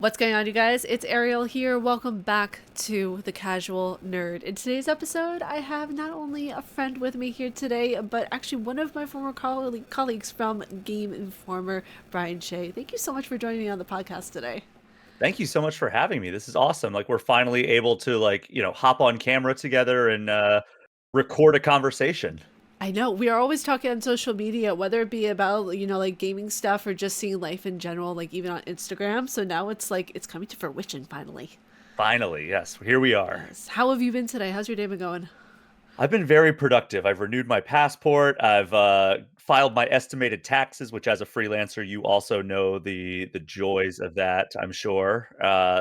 What's going on, you guys? It's Ariel here. Welcome back to The Casual Nerd. In today's episode, I have not only a friend with me here today, but actually one of my former colleagues from Game Informer, Brian Shea. Thank you so much for joining me on the podcast today. Thank you so much for having me. This is awesome. Like we're finally able to hop on camera together and record a conversation. I know, we are always talking on social media, whether it be about, like gaming stuff or just seeing life in general, like even on Instagram. So now it's like it's coming to fruition finally. Finally, yes, here we are. Yes. How have you been today? How's your day been going? I've been very productive. I've renewed my passport. I've filed my estimated taxes, which as a freelancer, you also know the joys of that, I'm sure.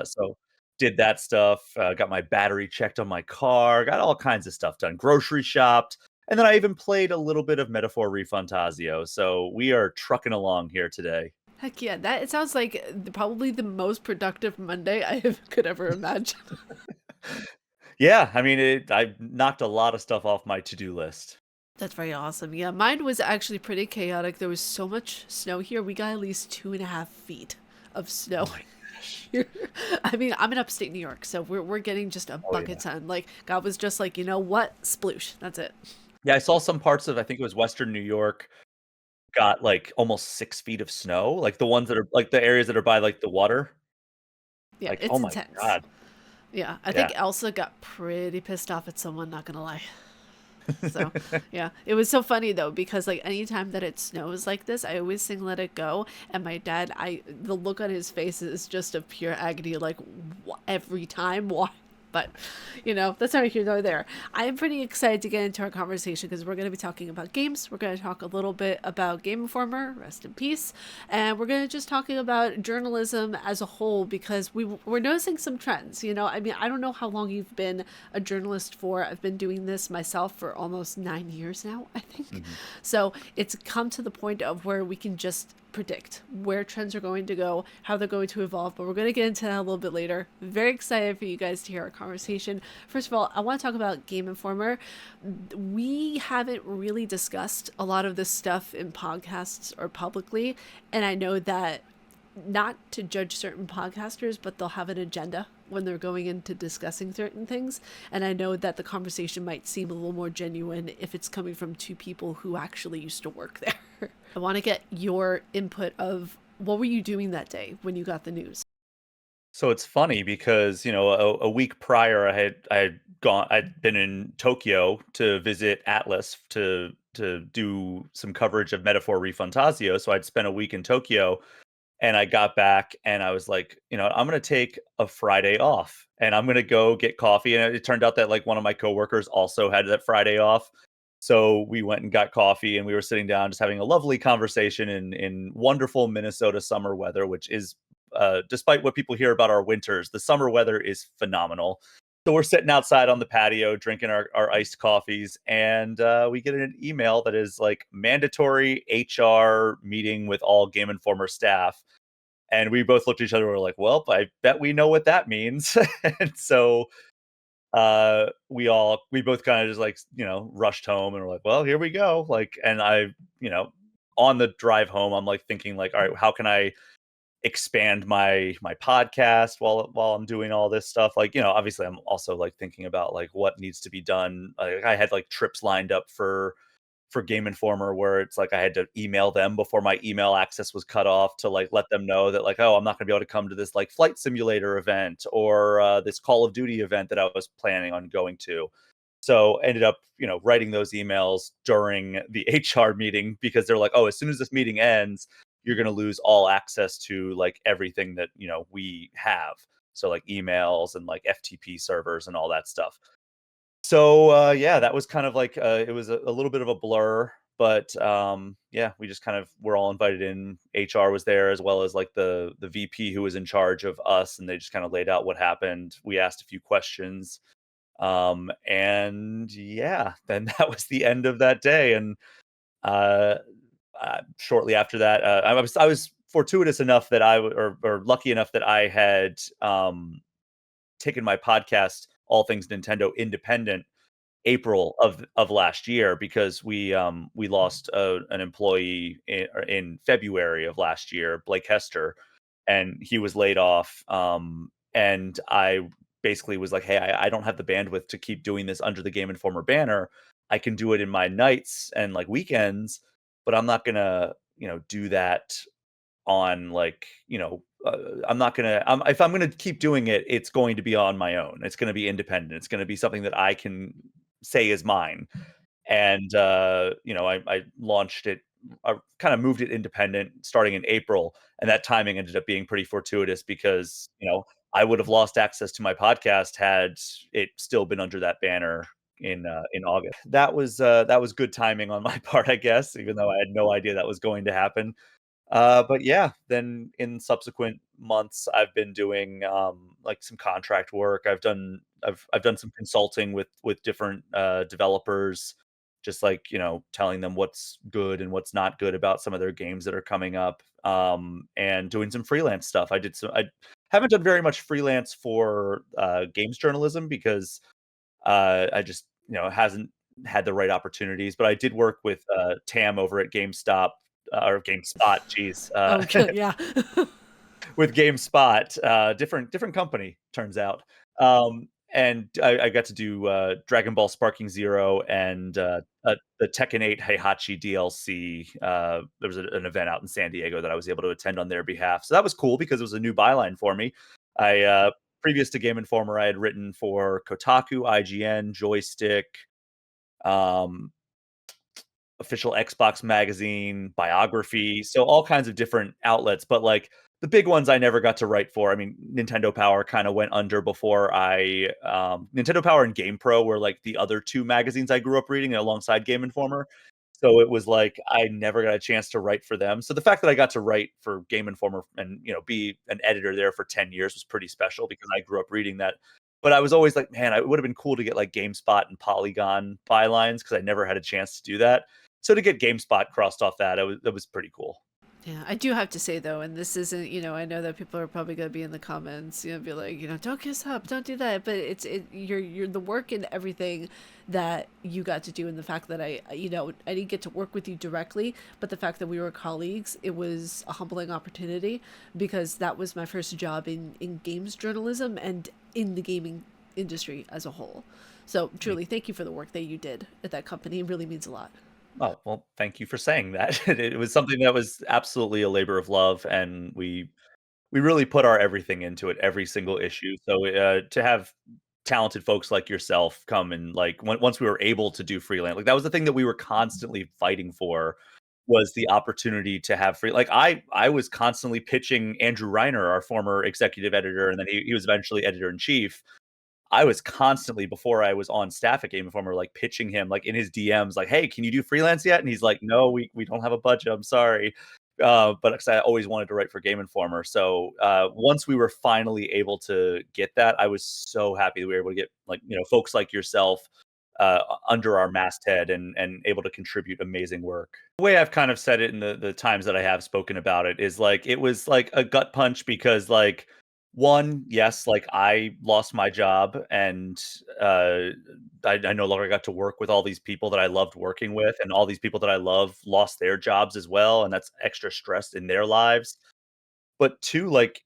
So did that stuff. Got my battery checked on my car. Got all kinds of stuff done. Grocery shopped, and then I even played a little bit of Metaphor Refantasio. So we are trucking along here today. Heck yeah, that it sounds like probably the most productive Monday could ever imagine. Yeah, I mean, I knocked a lot of stuff off my to-do list. That's very awesome. Yeah, mine was actually pretty chaotic. There was so much snow here. We got at least 2.5 feet of Oh snow my gosh. here. I mean, I'm in upstate New York, so we're getting just a Oh bucket yeah. ton. Like God was just like, you know what, sploosh. That's it. Yeah, I saw some parts of I think it was Western New York got, like, almost 6 feet of snow, like, the ones that are like, the areas that are by, like, the water. Yeah, Like, oh it's my intense. god. Yeah, I Yeah. think Elsa got pretty pissed off at someone. Not gonna lie. So, yeah, it was so funny though because like anytime that it snows like this, I always sing "Let It Go," and my dad, the look on his face is just of pure agony, like every time. Why? But, that's neither here nor there. I am pretty excited to get into our conversation because we're going to be talking about games. We're going to talk a little bit about Game Informer, rest in peace, and we're going to just talking about journalism as a whole because we're noticing some trends. I mean, I don't know how long you've been a journalist for. I've been doing this myself for almost 9 years now, I think. Mhm. So it's come to the point of where we can just predict where trends are going to go, how they're going to evolve, but we're going to get into that a little bit later. Very excited for you guys to hear our conversation. First of all, I want to talk about Game Informer. We haven't really discussed a lot of this stuff in podcasts or publicly, and I know that not to judge certain podcasters, but they'll have an agenda when they're going into discussing certain things. And I know that the conversation might seem a little more genuine if it's coming from two people who actually used to work there. I want to get your input of what were you doing that day when you got the news? So it's funny because, a week prior, I'd been in Tokyo to visit Atlas to do some coverage of Metaphor Refantasio, so I'd spent a week in Tokyo. And I got back and I was like, I'm gonna take a Friday off and I'm gonna go get coffee. And it turned out that like one of my coworkers also had that Friday off. So we went and got coffee and we were sitting down just having a lovely conversation in wonderful Minnesota summer weather, which is despite what people hear about our winters, the summer weather is phenomenal. So we're sitting outside on the patio drinking our iced coffees, and we get an email that is like mandatory HR meeting with all Game Informer staff. And we both looked at each other and were like, well, I bet we know what that means. And so we both kind of just like, rushed home and we're like, well, here we go. Like, and you know, on the drive home, I'm like thinking like, all right, how can I expand my podcast while I'm doing all this stuff. Like, obviously I'm also like thinking about like what needs to be done. I had like trips lined up for Game Informer where it's like I had to email them before my email access was cut off to like let them know that like, oh, I'm not going to be able to come to this like flight simulator event or this Call of Duty event that I was planning on going to. So ended up, writing those emails during the HR meeting because they're like, oh, as soon as this meeting ends, you're going to lose all access to like everything that, we have. So like emails and like FTP servers and all that stuff. So yeah, that was kind of like it was a little bit of a blur, but yeah, we just kind of were all invited in. HR was there as well as like the VP who was in charge of us, and they just kind of laid out what happened. We asked a few questions, and yeah, then that was the end of that day. And uh, shortly after that, I was fortuitous enough that or lucky enough that I had taken my podcast, All Things Nintendo, independent April of last year because we lost an employee in February of last year, Blake Hester, and he was laid off. And I basically was like, "Hey, I don't have the bandwidth to keep doing this under the Game Informer banner. I can do it in my nights and like weekends, but I'm not gonna, do that on like, I'm not gonna. If I'm gonna keep doing it, it's going to be on my own. It's going to be independent. It's going to be something that I can say is mine." And I launched it. I kind of moved it independent starting in April, and that timing ended up being pretty fortuitous because I would have lost access to my podcast had it still been under that banner in August. That was good timing on my part, I guess, even though I had no idea that was going to happen. But yeah, then in subsequent months, I've been doing like some contract work. I've done some consulting with different developers, just like telling them what's good and what's not good about some of their games that are coming up, and doing some freelance stuff. I haven't done very much freelance for games journalism because I just hasn't had the right opportunities. But I did work with Tam over at GameStop or GameSpot, geez, Oh, good. Yeah. with GameSpot, different company, turns out. And I got to do Dragon Ball Sparking Zero and the Tekken 8 Heihachi DLC. There was an event out in San Diego that I was able to attend on their behalf. So that was cool because it was a new byline for me. I Previous to Game Informer, I had written for Kotaku, IGN, Joystick, um, official Xbox magazine, biography, so all kinds of different outlets, but, like, the big ones I never got to write for. I mean, Nintendo Power kinda went under before Nintendo Power and GamePro were, like, the other 2 magazines I grew up reading alongside Game Informer, so it was like I never got a chance to write for them. So the fact that I got to write for Game Informer and, be an editor there for 10 years was pretty special because I grew up reading that. But I was always like, "Man, it would've been cool to get, like, GameSpot and Polygon bylines because I never had a chance to do that." So to get GameSpot crossed off that was pretty cool. Yeah, I do have to say though, and this isn't, I know that people are probably gonna be in the comments, be like, don't kiss up, don't do that. But you're the work and everything that you got to do, and the fact that I didn't get to work with you directly, but the fact that we were colleagues, it was a humbling opportunity because that was my first job in games journalism and in the gaming industry as a whole. So truly, thank you for the work that you did at that company. It really means a lot. Oh, well, thank you for saying that. It was something that was absolutely a labor of love, and we really put our everything into it, every single issue. So, to have talented folks like yourself come and, like, once we were able to do freelance, like, that was the thing that we were constantly fighting for, was the opportunity to have free like, I was constantly pitching Andrew Reiner, our former executive editor, and then he was eventually editor-in-chief. I was constantly, before I was on staff at Game Informer, like, pitching him, like, in his DMs, like, "Hey, can you do freelance yet?" And he's like, "No, we don't have a budget, I'm sorry." But 'cause I always wanted to write for Game Informer. So, once we were finally able to get that, I was so happy that we were able to get, like, folks like yourself, under our masthead and able to contribute amazing work. The way I've kind of said it in the times that I have spoken about it is, like, it was like a gut punch because, like, one, yes, like, I lost my job and, uh, I no longer got to work with all these people that I loved working with, and all these people that I love lost their jobs as well, and that's extra stress in their lives. But two, like,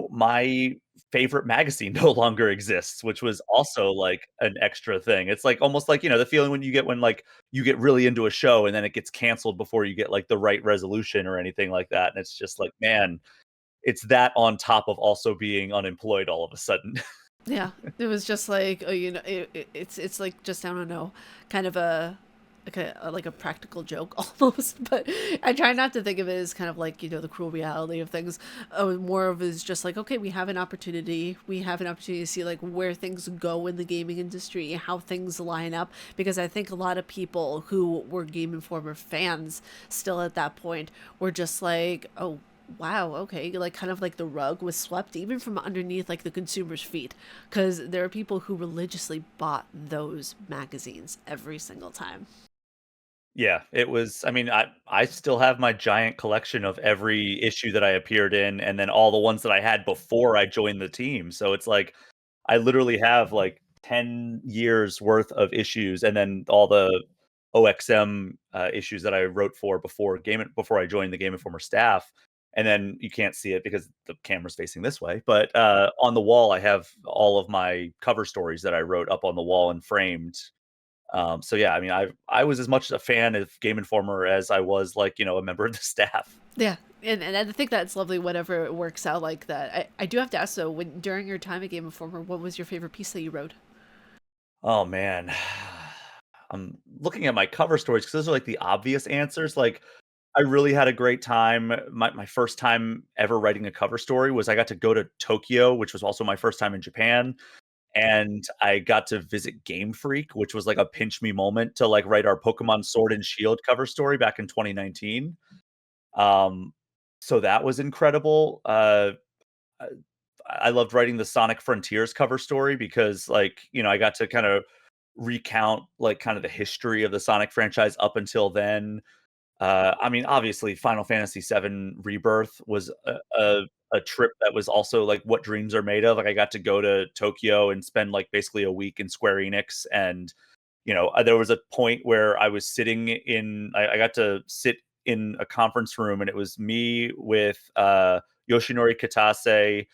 my favorite magazine no longer exists, which was also, like, an extra thing. It's, like, almost like, the feeling when you get like, you get really into a show and then it gets canceled before you get, like, the right resolution or anything like that, and it's just like, man, it's that on top of also being unemployed all of a sudden. Yeah, it was just like, oh, it's like just, I don't know, kind of a practical joke almost. But I try not to think of it as kind of like, the cruel reality of things. More of it is just like, okay, we have an opportunity to see like where things go in the gaming industry, how things line up, because I think a lot of people who were Game Informer fans still at that point were just like, oh wow, okay, like kind of like the rug was swept even from underneath like the consumer's feet, because there are people who religiously bought those magazines every single time. Yeah, it was. I mean, I still have my giant collection of every issue that I appeared in, and then all the ones that I had before I joined the team. So it's like I literally have like 10 years worth of issues, and then all the OXM issues that I wrote for before I joined the Game Informer staff. And then you can't see it because the camera's facing this way. But on the wall, I have all of my cover stories that I wrote up on the wall and framed. So yeah, I mean, I was as much a fan of Game Informer as I was like, a member of the staff. Yeah. And I think that's lovely whenever it works out like that. I do have to ask though, when during your time at Game Informer, what was your favorite piece that you wrote? Oh man. I'm looking at my cover stories because those are like the obvious answers. Like I really had a great time. My first time ever writing a cover story was I got to go to Tokyo, which was also my first time in Japan. And I got to visit Game Freak, which was like a pinch me moment to like write our Pokemon Sword and Shield cover story back in 2019. Um, so that was incredible. I I loved writing the Sonic Frontiers cover story because like, I got to kind of recount like kind of the history of the Sonic franchise up until then. I mean, obviously, Final Fantasy VII Rebirth was a trip that was also like what dreams are made of. Like, I got to go to Tokyo and spend like basically a week in Square Enix, and there was a point where I was sitting in. I got to sit in a conference room, and it was me with Yoshinori Kitase,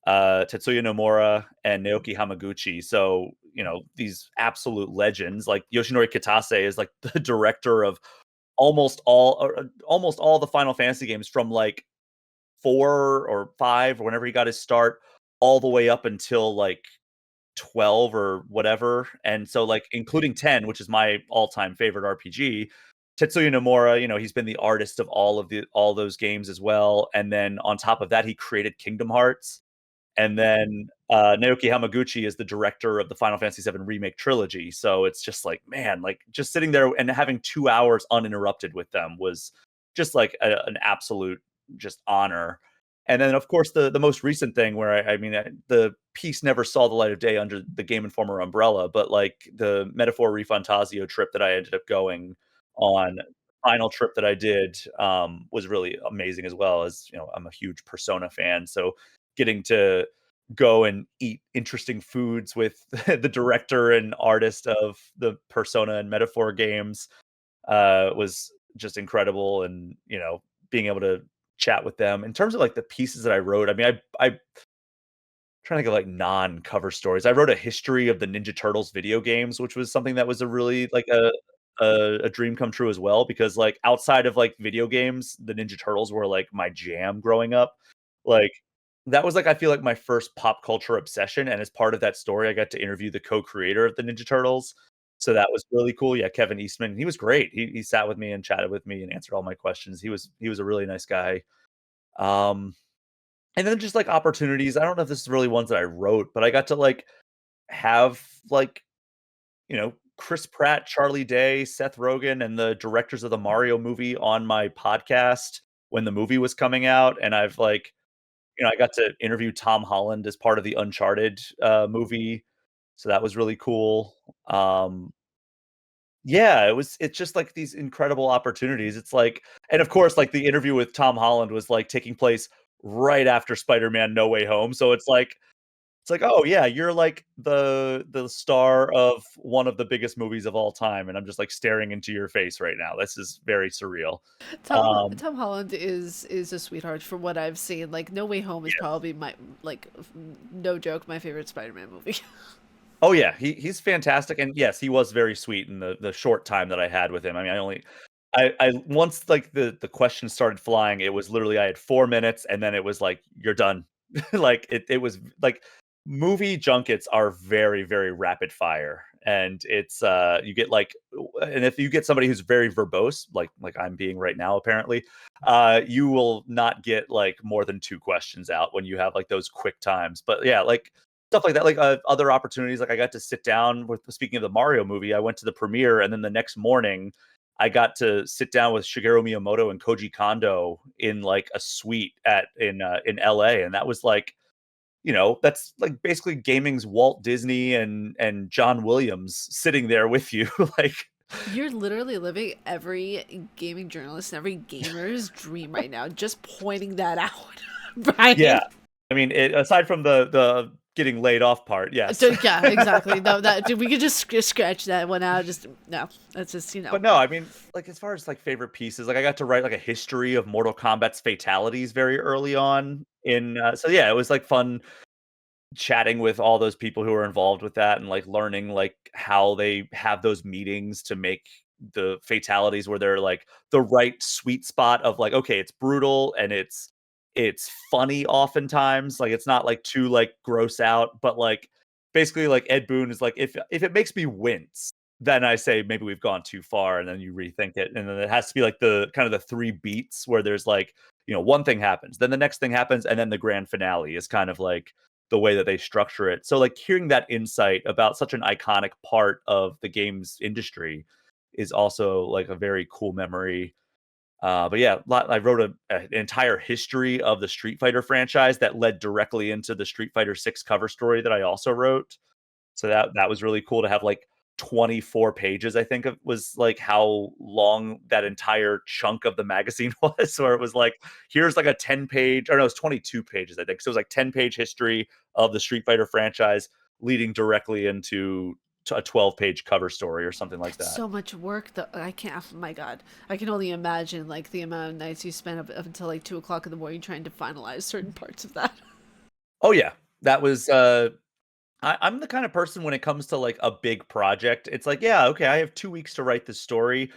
Tetsuya Nomura, and Naoki Hamaguchi. So, these absolute legends. Like Yoshinori Kitase is like the director of almost all the Final Fantasy games from like 4 or 5 or whenever he got his start all the way up until like 12 or whatever. And so like including 10, which is my all-time favorite RPG, Tetsuya Nomura, he's been the artist of all those games as well. And then on top of that, he created Kingdom Hearts. And then Naoki Hamaguchi is the director of the Final Fantasy VII Remake trilogy. So it's just like, man, like just sitting there and having 2 hours uninterrupted with them was just like an absolute just honor. And then, of course, the most recent thing where I mean, the piece never saw the light of day under the Game Informer umbrella, but like the Metaphor Refantasio trip that I ended up going on, final trip that I did, was really amazing as well. As I'm a huge Persona fan, so getting to go and eat interesting foods with the director and artist of the Persona and Metaphor games was just incredible. And being able to chat with them in terms of like the pieces that I wrote. I mean, I trying to get like non-cover stories. I wrote a history of the Ninja Turtles video games, which was something that was a really like a dream come true as well. Because like outside of like video games, the Ninja Turtles were like my jam growing up. Like that was like I feel like my first pop culture obsession. And as part of that story, I got to interview the co-creator of the Ninja Turtles. So that was really cool. Yeah, Kevin Eastman. He was great. He sat with me and chatted with me and answered all my questions. He was a really nice guy. Um, and then just, like, opportunities, I don't know if this is really ones that I wrote, but I got to, like, have, like, Chris Pratt, Charlie Day, Seth Rogen, and the directors of the Mario movie on my podcast when the movie was coming out, and I've, like, I got to interview Tom Holland as part of the Uncharted, movie, so that was really cool. Um Yeah, it's just, like, these incredible opportunities. It's like and of course, like, the interview with Tom Holland was, like, taking place right after Spider-Man: No Way Home, so it's like, "Oh, yeah, you're, like, the star of one of the biggest movies of all time, and I'm just, like, staring into your face right now. This is very surreal." Um, Tom Holland is a sweetheart from what I've seen. Like No Way Home is yes. probably my like no joke my favorite Spider-Man movie. Oh, yeah, he's fantastic, and yes, he was very sweet in the short time that I had with him. I mean, I once, like, the questions started flying, it was literally I had 4 minutes, and then it was like, "You're done." Like, it was like, movie junkets are very, very rapid fire, and you get, like and if you get somebody who's very verbose, like I'm being right now apparently, you will not get, like, more than 2 questions out when you have, like, those quick times. But, yeah, like, stuff like that, like, other opportunities, like, I got to sit down with speaking of the Mario movie, I went to the premiere, and then the next morning, I got to sit down with Shigeru Miyamoto and Koji Kondo in, like, a suite in LA, and that was, like, that's, like, basically gaming's Walt Disney and John Williams sitting there with you, like You're literally living every gaming journalist and every gamer's dream right now, just pointing that out, Brian. Yeah. I mean, aside from the getting laid off part, yes. So yeah, exactly. No, that we could just scratch that one out. Just no, that's just But no, I mean, like, as far as, like, favorite pieces, like, I got to write, like, a history of Mortal Kombat's fatalities very early on so yeah, it was, like, fun chatting with all those people who are involved with that and, like, learning, like, how they have those meetings to make the fatalities where they're, like, the right sweet spot of, like, okay, it's brutal and it's funny oftentimes, like, it's not, like, too, like, gross out, but, like, basically, like, Ed Boon is like, "If it makes me wince, then I say maybe we've gone too far," and then you rethink it, and then it has to be, like, the kind of the 3 beats where there's, like, one thing happens, then the next thing happens, and then the grand finale is kind of, like, the way that they structure it. So, like, hearing that insight about such an iconic part of the games industry is also, like, a very cool memory. But yeah, I wrote an entire history of the Street Fighter franchise that led directly into the Street Fighter 6 cover story that I also wrote. So that was really cool to have, like, 24 pages, I think it was, like, how long that entire chunk of the magazine was, where it was like, here's, like, a 10-page or no, it was 22 pages, I think. So it was, like, 10-page history of the Street Fighter franchise leading directly into a 12-page cover story or something like that's that. so much work. That I can't. Oh my God, I can only imagine like the amount of nights you spent up until like 2 o'clock in the morning trying to finalize certain parts of that. Oh, yeah. That was, I'm the kind of person when it comes to, like, a big project, it's like, "Yeah, okay, I have 2 weeks to write this story."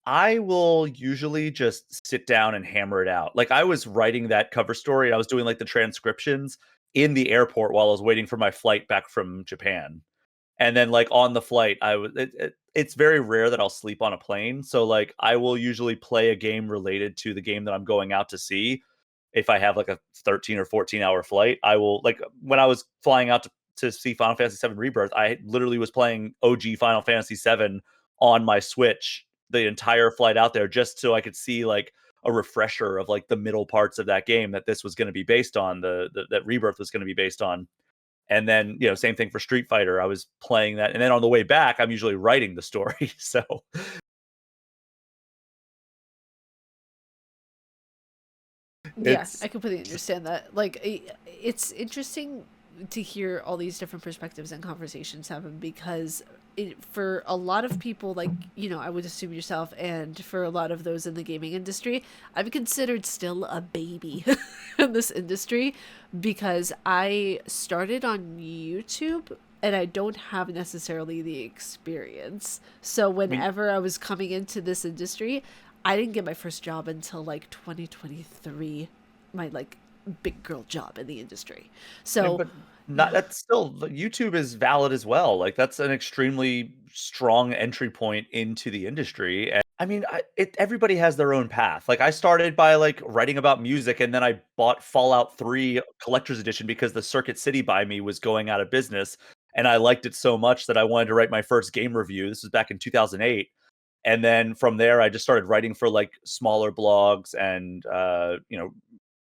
I will usually just sit down and hammer it out. Like, I was writing that cover story, I was doing, like, the transcriptions in the airport while I was waiting for my flight back from Japan. And then, like, on the flight, it's very rare that I'll sleep on a plane, so, like, I will usually play a game related to the game that I'm going out to see. If I have, like, a 13 or 14-hour flight, I will like, when I was flying out to see Final Fantasy VII Rebirth, I literally was playing OG Final Fantasy VII on my Switch the entire flight out there just so I could see, like, a refresher of, like, the middle parts of that game that this was gonna be based on, that Rebirth was gonna be based on. And then, same thing for Street Fighter. I was playing that, and then on the way back, I'm usually writing the story. So Yeah, it's I completely understand that. Like, it's interesting to hear all these different perspectives and conversations happen because for a lot of people, like, I would assume yourself, and for a lot of those in the gaming industry, I'm considered still a baby in this industry because I started on YouTube and I don't have necessarily the experience. So I mean, whenever I was coming into this industry, I didn't get my first job until like 2023, my like big girl job in the industry. So, but not that's still YouTube is valid as well. Like, that's an extremely strong entry point into the industry. And I mean, everybody has their own path. Like, I started by, like, writing about music, and then I bought Fallout 3 Collector's Edition because the Circuit City by me was going out of business, and I liked it so much that I wanted to write my first game review. This was back in 2008. And then from there, I just started writing for, like, smaller blogs and,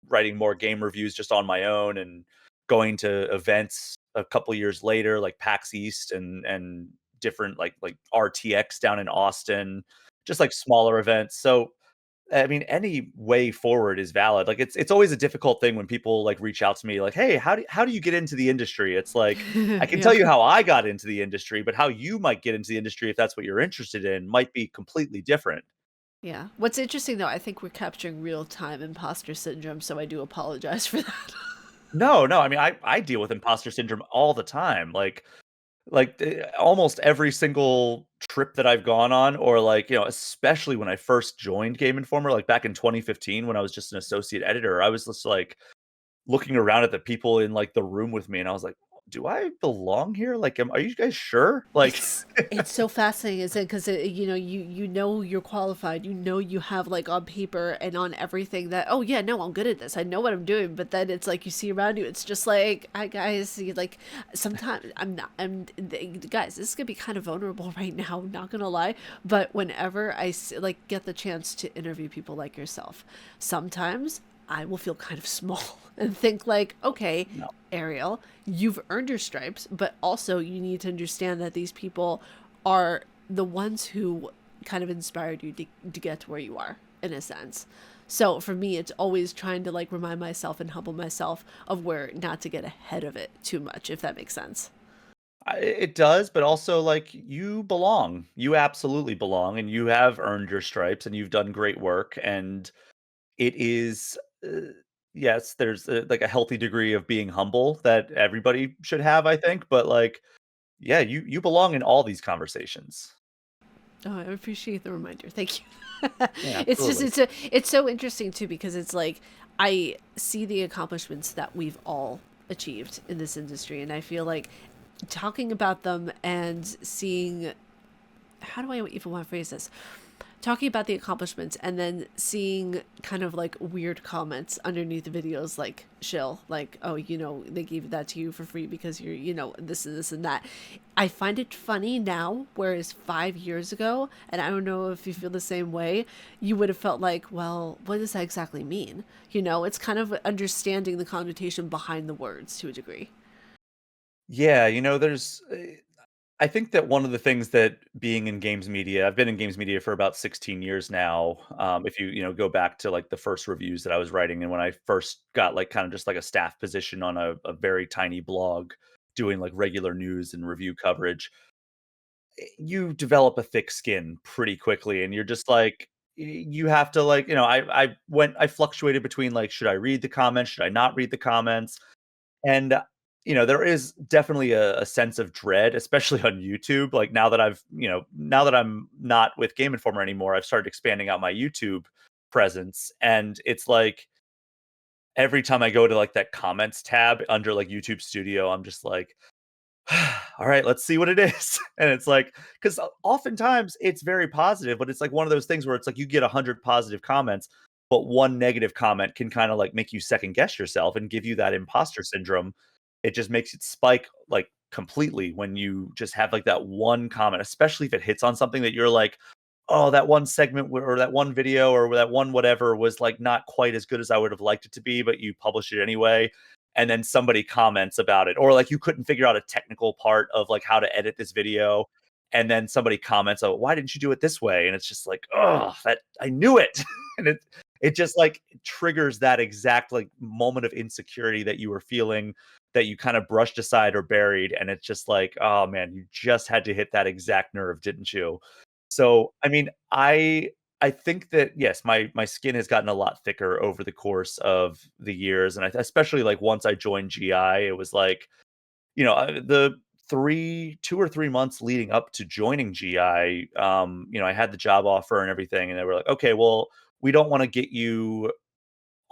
writing more game reviews just on my own and going to events a couple years later, like PAX East and different like RTX down in Austin, just like smaller events. So I mean, any way forward is valid. Like, it's always a difficult thing when people, like, reach out to me like, "Hey, how do you get into the industry?" It's like, I can yeah. tell you how I got into the industry, but how you might get into the industry if that's what you're interested in might be completely different. Yeah. What's interesting though, I think we're capturing real time imposter syndrome, so I do apologize for that. No, no, I mean, I deal with imposter syndrome all the time. Almost every single trip that I've gone on, or, like, especially when I first joined Game Informer, like, back in 2015 when I was just an associate editor, I was just, like, looking around at the people in, like, the room with me, and I was like, "Do I belong here? Like, are you guys sure?" Like, It's so fascinating, isn't it? Because you know you're qualified. You know you have like on paper and on everything that oh yeah no I'm good at this. I know what I'm doing. But then it's like you see around you. It's just like I guys like sometimes I'm not. Guys. This is gonna be kind of vulnerable right now. I'm not gonna lie. But whenever like get the chance to interview people like yourself, sometimes I will feel kind of small and think like, okay, no. Ariel, you've earned your stripes, but also you need to understand that these people are the ones who kind of inspired you to get to where you are in a sense. So for me, it's always trying to like remind myself and humble myself of where not to get ahead of it too much, if that makes sense. It does, but also, like, you belong. You absolutely belong, and you have earned your stripes, and you've done great work, and it is, yes, there's, like, a healthy degree of being humble that everybody should have, I think, but, like, yeah, you belong in all these conversations. Oh, I appreciate the reminder. Thank you. Yeah, It's just absolutely. it's so interesting too because it's like I see the accomplishments that we've all achieved in this industry, and I feel like talking about them and seeing, how do I even want to phrase this? Talking about the accomplishments and then seeing kind of like weird comments underneath the videos, like shill, like, oh, they gave that to you for free because you're, this and this and that. I find it funny now, whereas 5 years ago, and I don't know if you feel the same way, you would have felt like, well, what does that exactly mean? It's kind of understanding the connotation behind the words to a degree. Yeah, there's, I think that one of the things that being in games media, I've been in games media for about 16 years now. If you go back to like the first reviews that I was writing, and when I first got like kind of just like a staff position on a very tiny blog doing like regular news and review coverage, you develop a thick skin pretty quickly, and you're just like you have to like I fluctuated between like should I read the comments, should I not read the comments, and, there is definitely a sense of dread, especially on YouTube. Like now that I'm not with Game Informer anymore, I've started expanding out my YouTube presence. And it's like every time I go to like that comments tab under like YouTube Studio, I'm just like, all right, let's see what it is. And it's like, because oftentimes it's very positive, but it's like one of those things where it's like you get 100 positive comments, but one negative comment can kind of like make you second guess yourself and give you that imposter syndrome. It just makes it spike like completely when you just have like that one comment, especially if it hits on something that you're like, oh, that one segment or that one video or that one whatever was like not quite as good as I would have liked it to be, but you publish it anyway. And then somebody comments about it, or like you couldn't figure out a technical part of like how to edit this video. And then somebody comments, oh, why didn't you do it this way? And it's just like, oh, that I knew it. And it just like triggers that exact like moment of insecurity that you were feeling that you kind of brushed aside or buried. And it's just like, oh man, you just had to hit that exact nerve, didn't you? So, I mean, I think that yes, my skin has gotten a lot thicker over the course of the years, and especially like once I joined GI, it was like the 2 or 3 months leading up to joining GI. I had the job offer and everything, and they were like, okay, well, we don't want to get you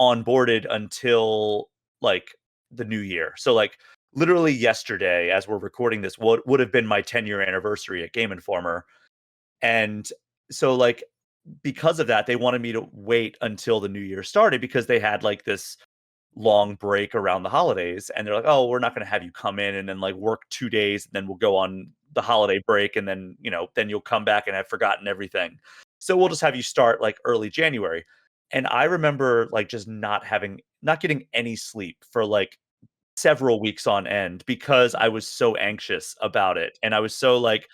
onboarded until like the new year. So like literally yesterday, as we're recording this, what would have been my 10-year anniversary at Game Informer, and so like because of that, they wanted me to wait until the new year started because they had like this long break around the holidays. And they're like, oh, we're not going to have you come in and then like work 2 days and then we'll go on the holiday break. And then, then you'll come back and have forgotten everything. So we'll just have you start like early January. And I remember like just not getting any sleep for like several weeks on end because I was so anxious about it. And I was so like,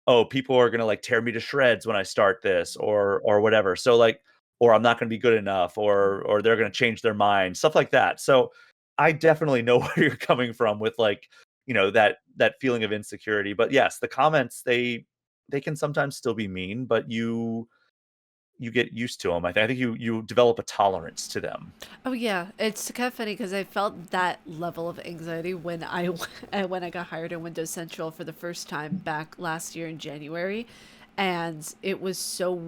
oh, people are gonna like tear me to shreds when I start this or whatever. So like, or I'm not gonna be good enough, or they're gonna change their mind, stuff like that. So I definitely know where you're coming from with like, that feeling of insecurity. But yes, the comments they can sometimes still be mean, but you get used to them. I think you develop a tolerance to them. Oh yeah, it's kind of funny because I felt that level of anxiety when I when I got hired in Windows Central for the first time back last year in January, and it was so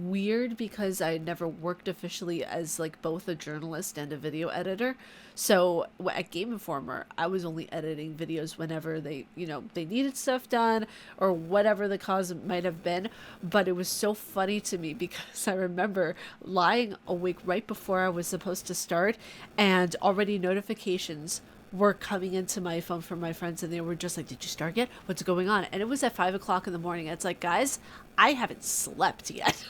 weird because I had never worked officially as like both a journalist and a video editor. So at Game Informer, I was only editing videos whenever they needed stuff done or whatever the cause might have been. But it was so funny to me because I remember lying awake right before I was supposed to start, and already notifications were coming into my phone from my friends, and they were just like, did you start yet? What's going on? And it was at 5 o'clock in the morning. It's like, guys, I haven't slept yet.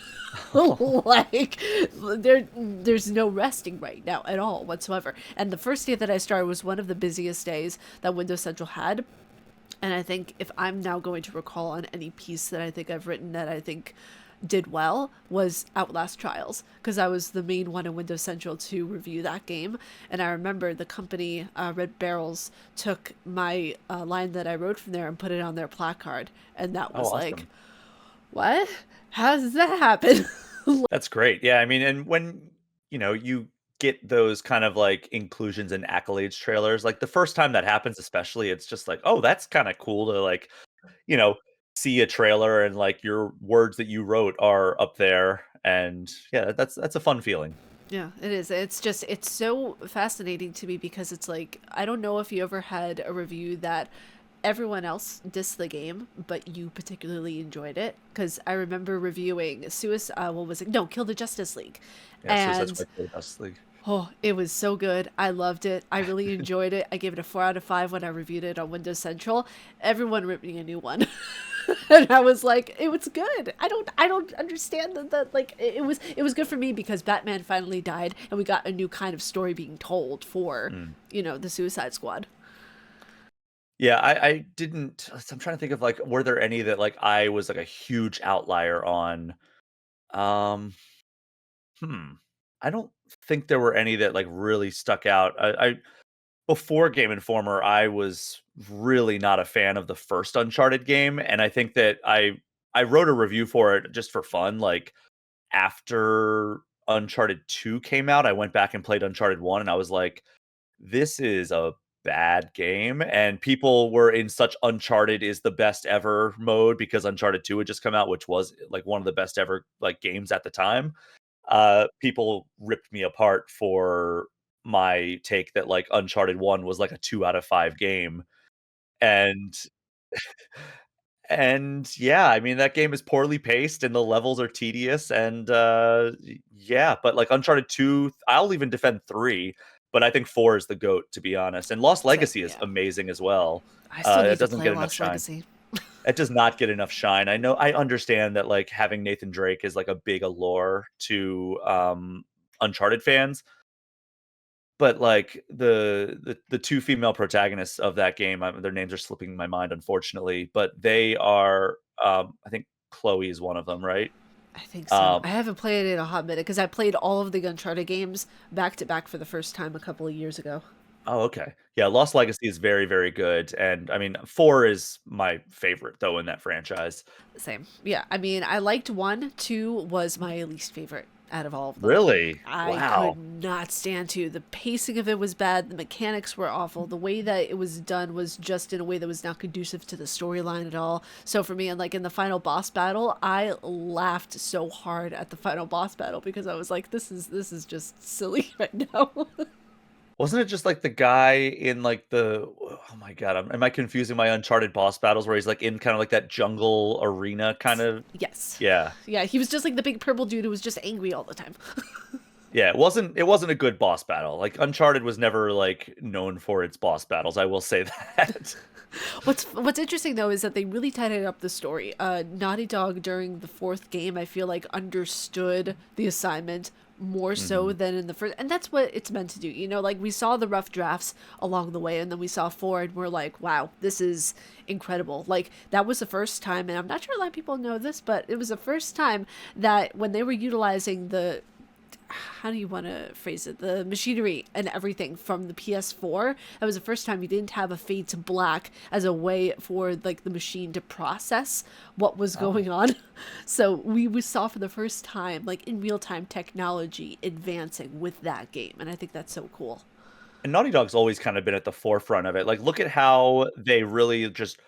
Like there's no resting right now at all whatsoever. And the first day that I started was one of the busiest days that Windows Central had. And I think if I'm now going to recall on any piece that I think I've written that I think did well was Outlast Trials, because I was the main one in Windows Central to review that game. And I remember the company, Red Barrels, took my line that I wrote from there and put it on their placard. And that Oh, was like, awesome. what? How does that happen? That's great. Yeah, I mean, and when, you get those kind of, like, inclusions and accolades trailers, like, the first time that happens especially, it's just like, "Oh, that's kinda cool to, like, you know, see a trailer and, like, your words that you wrote are up there," and, yeah, that's a fun feeling. Yeah, it is. It's just, it's so fascinating to me because it's like, I don't know if you ever had a review that everyone else dissed the game, but you particularly enjoyed it. Because I remember reviewing Suicide, what was it? No, Kill the Justice League. Yeah, Suicide And Squad for the Justice League. oh, it was so good. I loved it. I really enjoyed it. I gave it a 4 out of 5 when I reviewed it on Windows Central. Everyone ripped me a new one. And I was like, it was good. I don't understand that like it was good for me because Batman finally died and we got a new kind of story being told for, Mm. the Suicide Squad. Yeah, I didn't I'm trying to think of, like, were there any that, like, I was, like, a huge outlier on? Um, hmm, I don't think there were any that, like, really stuck out. I Before Game Informer, I was really not a fan of the first Uncharted game, and I think that I wrote a review for it just for fun, like, after Uncharted 2 came out, I went back and played Uncharted 1, and I was like, "This is a bad game," and people were in such Uncharted is the best ever mode because Uncharted 2 had just come out, which was, like, one of the best ever, like, games at the time. People ripped me apart for my take that, like, Uncharted 1 was, like, a 2 out of 5 game, and yeah, I mean, that game is poorly paced and the levels are tedious and, yeah, but, like, Uncharted 2, I'll even defend 3, but I think 4 is the GOAT, to be honest, and Lost Same, Legacy is yeah. amazing as well. I still It need to doesn't play get enough Lost shine. Legacy. It does not get enough shine. I understand that, like, having Nathan Drake is, like, a big allure to, Uncharted fans, but, like, the 2 female protagonists of that game, their names are slipping my mind, unfortunately, but they are, I think Chloe is one of them, right? I think so. Um I haven't played it in a hot minute because I played all of the Uncharted games back to back for the first time a couple of years ago. oh, okay. Yeah, Lost Legacy is very, very good, and, I mean, 4 is my favorite, though, in that franchise. Same. Yeah. I mean, I liked one. Two was my least favorite out of all of them. Really? I could Wow. not stand two. The pacing of it was bad. The mechanics were awful. The way that it was done was just in a way that was not conducive to the storyline at all. So for me, and like in the final boss battle, I laughed so hard at the final boss battle because I was like, this is just silly right now. Wasn't it just, like, the guy in, like, oh my god, am I confusing my Uncharted boss battles where he's, like, in kinda like that jungle arena kind of. Yes. Yeah. Yeah, he was just like the big purple dude who was just angry all the time. Yeah, it wasn't a good boss battle. Like, Uncharted was never, like, known for its boss battles, I will say that. What's interesting though is that they really tidied up the story. Naughty Dog during the fourth game, I feel like understood the assignment more so Mhm. than in the first, and that's what it's meant to do. Like we saw the rough drafts along the way, and then we saw four, and we're like, wow, this is incredible. Like that was the first time, and I'm not sure a lot of people know this, but it was the first time that when they were utilizing the how do you want to phrase it, the machinery and everything from the PS4, that was the first time you didn't have a fade to black as a way for like the machine to process what was Oh. going on. So we saw for the first time like in real time technology advancing with that game, and I think that's so cool. And Naughty Dog's always kinda been at the forefront of it. Like, look at how they really just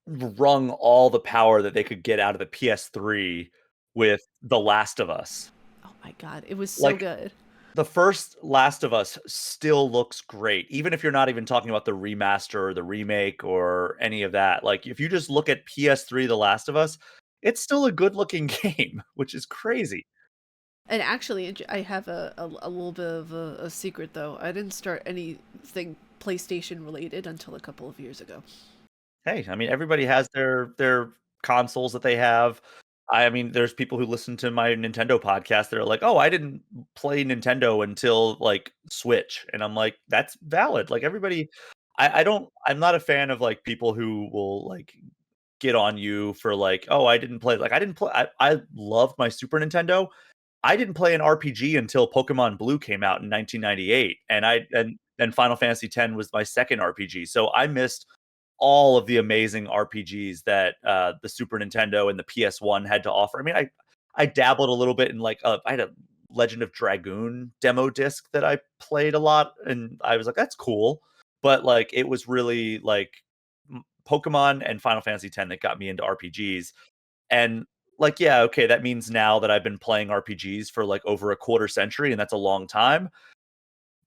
wrung all the power that they could get out of the PS3 with The Last of Us. Oh my god, it was so Like, good. the first Last of Us still looks great, even if you're not even talking about the remaster or the remake or any of that. Like, if you just look at PS3 The Last of Us, it's still a good looking game, which is crazy. And actually, I have a little bit of a secret though. I didn't start anything PlayStation related until a couple of years ago. Hey, I mean, everybody has their consoles that they have. I mean, there's people who listen to my Nintendo podcast that are like, "Oh, I didn't play Nintendo until, like, Switch," and I'm like, "That's valid." Like, everybody I'm not a fan of, like, people who will, like, get on you for like, oh, I didn't play. Like I didn't play. I loved my Super Nintendo. I didn't play an RPG until Pokemon Blue came out in 1998, and Final Fantasy X was my second RPG. So I missed all of the amazing RPGs that the Super Nintendo and the PS1 had to offer. I mean, I dabbled a little bit in like I had a Legend of Dragoon demo disc that I played a lot, and I was like, that's cool. But like, it was really like Pokemon and Final Fantasy X that got me into RPGs. And like, yeah, okay, that means now that I've been playing RPGs for like over a quarter century, and that's a long time.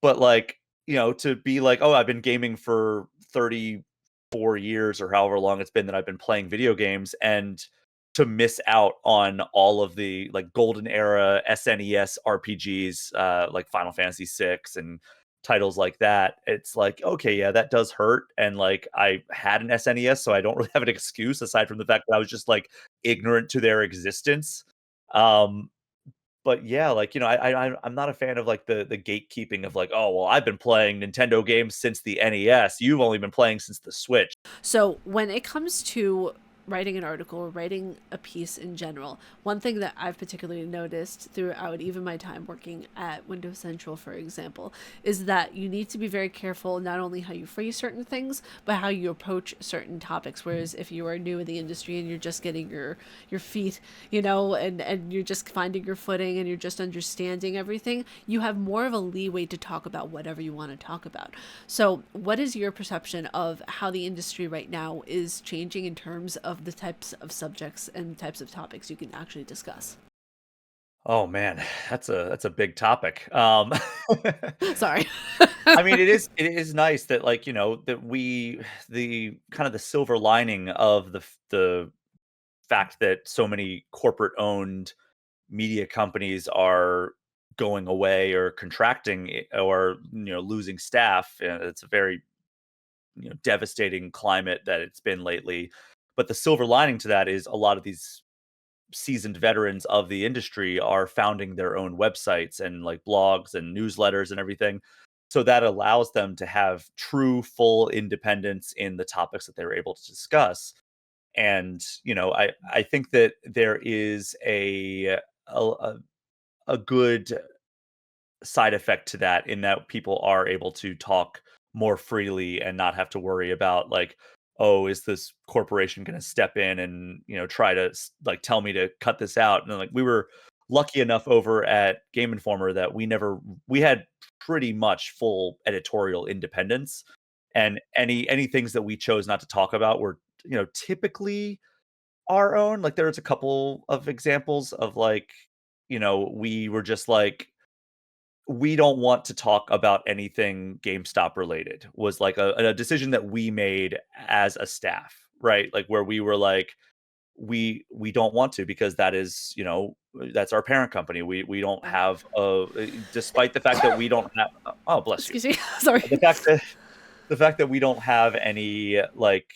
But like, to be like, oh, I've been gaming for 34 years or however long it's been that I've been playing video games, and to miss out on all of the like golden era SNES RPGs, like Final Fantasy VI and titles like that. It's like, okay, yeah, that does hurt. And like, I had an SNES, so I don't really have an excuse aside from the fact that I was just like ignorant to their existence. Um, but yeah, like, I'm not a fan of like the gatekeeping of like, oh well, I've been playing Nintendo games since the NES. You've only been playing since the Switch. So when it comes to writing an article or writing a piece in general, one thing that I've particularly noticed throughout even my time working at Windows Central, for example, is that you need to be very careful not only how you phrase certain things, but how you approach certain topics. Whereas if you are new in the industry and you're just getting your feet, and you're just finding your footing and you're just understanding everything, you have more of a leeway to talk about whatever you want to talk about. So what is your perception of how the industry right now is changing in terms of the types of subjects and types of topics you can actually discuss? Oh man, that's a big topic. Sorry. I mean, it is nice that like, that the kind of the silver lining of the fact that so many corporate owned media companies are going away or contracting or losing staff. It's a very devastating climate that it's been lately. But the silver lining to that is a lot of these seasoned veterans of the industry are founding their own websites and like blogs and newsletters and everything. So that allows them to have true full independence in the topics that they're able to discuss. And I think that there is a, a good side effect to that in that people are able to talk more freely and not have to worry about like, oh, is this corporation going to step in and try to like tell me to cut this out. And like, we were lucky enough over at Game Informer that we had pretty much full editorial independence, and any things that we chose not to talk about were typically our own. Like there was a couple of examples of like, we were just like, we don't want to talk about anything GameStop related, was like a decision that we made as a staff, right? Like where we were like, we don't want to, because that is, that's our parent company. We don't have despite the fact that we don't have, oh bless you. Excuse me. Sorry. The fact that we don't have any like,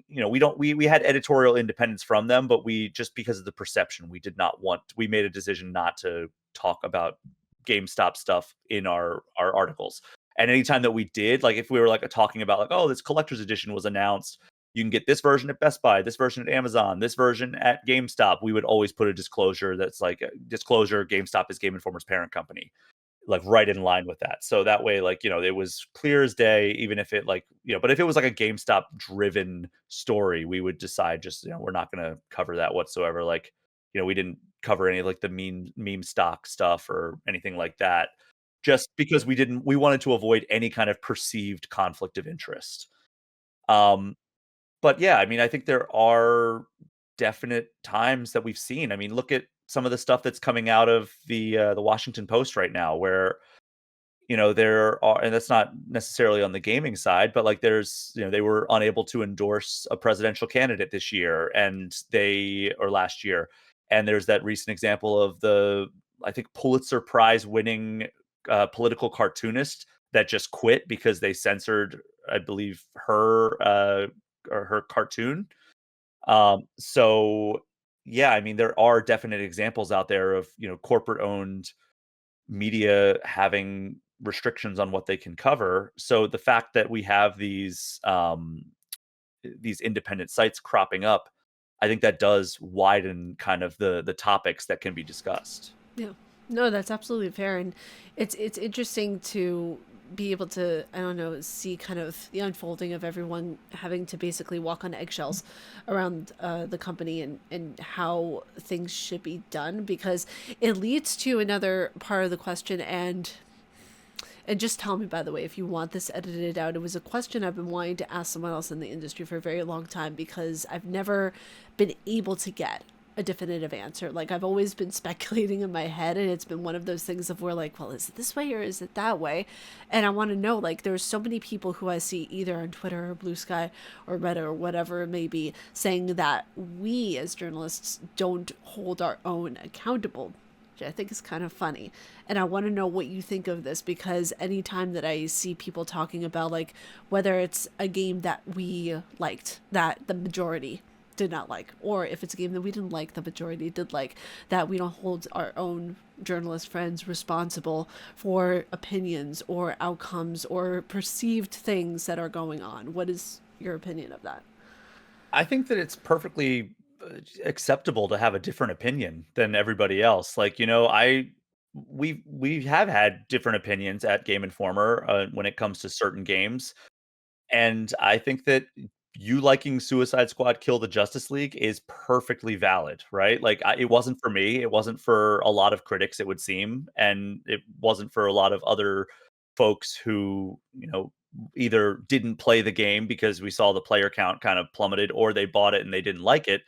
we don't we had editorial independence from them, but we just, because of the perception, we made a decision not to talk about GameStop stuff in our articles. And anytime that we did, like if we were like talking about like, oh, this collector's edition was announced, you can get this version at Best Buy, this version at Amazon, this version at GameStop, we would always put a disclosure that's like, disclosure, GameStop is Game Informer's parent company, like right in line with that. So that way, like, it was clear as day, even if it like, but if it was like a GameStop driven story, we would decide just, we're not going to cover that whatsoever. Like, we didn't cover any of like the meme stock stuff or anything like that, just because we wanted to avoid any kind of perceived conflict of interest. Um, but yeah, I mean, I think there are definite times that we've seen. I mean, look at some of the stuff that's coming out of the Washington Post right now, where there are, and that's not necessarily on the gaming side, but like there's, they were unable to endorse a presidential candidate this year, or last year, and there's that recent example of I think Pulitzer Prize winning political cartoonist that just quit because they censored, I believe, her cartoon. So yeah, I mean, there are definite examples out there of, corporate owned media having restrictions on what they can cover. So the fact that we have these these independent sites cropping up, I think that does widen kind of the topics that can be discussed. Yeah. No, that's absolutely fair, and it's interesting to be able to, I don't know, see kind of the unfolding of everyone having to basically walk on eggshells around the company, and how things should be done, because it leads to another part of the question. And just tell me, by the way, if you want this edited out. It was a question I've been wanting to ask someone else in the industry for a very long time, because I've never been able to get a definitive answer. Like, I've always been speculating in my head, and it's been one of those things of where, like, well, is it this way or is it that way? And I want to know, like, there's so many people who I see either on Twitter or Blue Sky or Reddit or whatever it may be, saying that we as journalists don't hold our own accountable, which I think is kind of funny. And I want to know what you think of this, because anytime that I see people talking about, like, whether it's a game that we liked that the majority did not like, or if it's a game that we didn't like the majority did like, that we don't hold our own journalist friends responsible for opinions or outcomes or perceived things that are going on. What is your opinion of that? I think that it's perfectly acceptable to have a different opinion than everybody else. Like, we have had different opinions at Game Informer when it comes to certain games. And I think that you liking Suicide Squad Kill the Justice League is perfectly valid, right? Like, it wasn't for me, it wasn't for a lot of critics, it would seem, and it wasn't for a lot of other folks who, either didn't play the game because we saw the player count kind of plummeted, or they bought it and they didn't like it.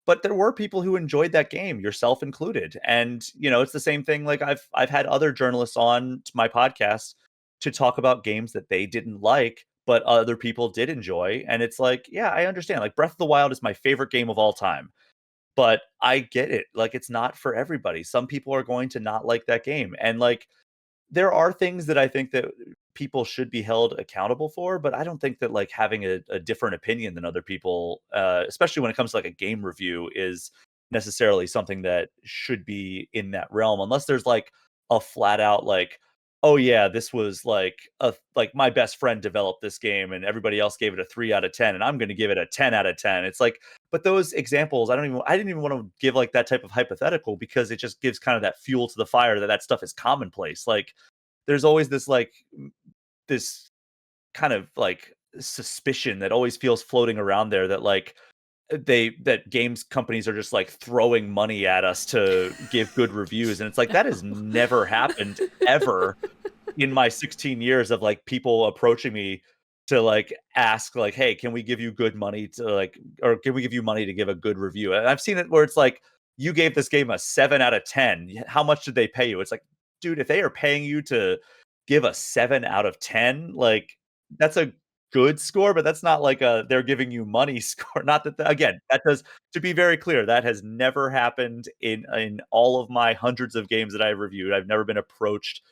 But there were people who enjoyed that game, yourself included. And, it's the same thing. Like, I've had other journalists on to my podcast to talk about games that they didn't like, but other people did enjoy. And it's like, yeah, I understand. Like, Breath of the Wild is my favorite game of all time. But I get it. Like, it's not for everybody. Some people are going to not like that game. And, like, there are things that I think that people should be held accountable for, but I don't think that, like, having a different opinion than other people, especially when it comes to, like, a game review, is necessarily something that should be in that realm, unless there's, like, a flat out, like, "Oh, yeah, this was, like, my best friend developed this game, and everybody else gave it a 3 out of 10, and I'm gonna give it a 10 out of 10." It's like, but those examples, I didn't even wanna give, like, that type of hypothetical, because it just gives kind of that fuel to the fire that that stuff is commonplace. Like, there's always this, like, this kind of, like, suspicion that always feels floating around there that, like, that games companies are just, like, throwing money at us to give good reviews, and it's like, that has never happened ever in my 16 years of, like, people approaching me to, like, ask, like, "Hey, can we give you good money to, like, or can we give you money to give a good review?" And I've seen it where it's like, "You gave this game a 7 out of 10. How much did they pay you?" It's like, dude, if they are paying you to give a 7 out of 10, like, that's a good score, but that's not like a they're giving you money score. Not that, again, that does, to be very clear, that has never happened in all of my hundreds of games that I've reviewed. I've never been approached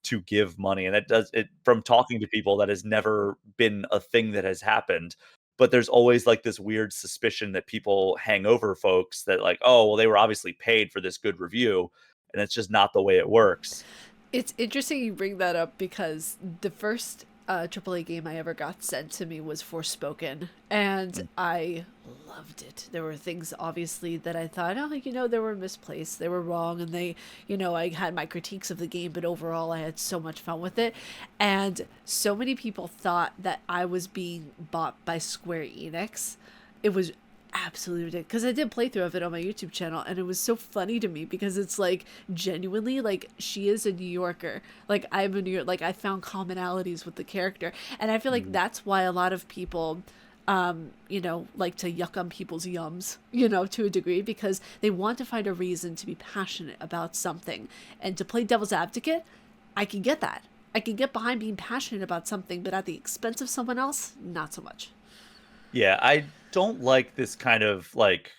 to give money, and that does it, from talking to people, that has never been a thing that has happened. But there's always, like, this weird suspicion that people hang over folks that, like, "Oh, well, they were obviously paid for this good review," and it's just not the way it works. It's interesting you bring that up, because the first AAA game I ever got sent to me was Forspoken, and Mm. I loved it. There were things, obviously, that I thought, oh, they were misplaced, they were wrong, and I had my critiques of the game, but overall, I had so much fun with it. And so many people thought that I was being bought by Square Enix. It was absolutely ridiculous, because I did playthrough of it on my YouTube channel, and it was so funny to me, because it's like, genuinely, like, she is a New Yorker, like, I'm a New York, like, I found commonalities with the character, and I feel like Mhm. that's why a lot of people like to yuck on people's yums, to a degree, because they want to find a reason to be passionate about something. And to play devil's advocate, I can get that. I can get behind being passionate about something, but at the expense of someone else, not so much. Yeah, I don't like this kind of, like,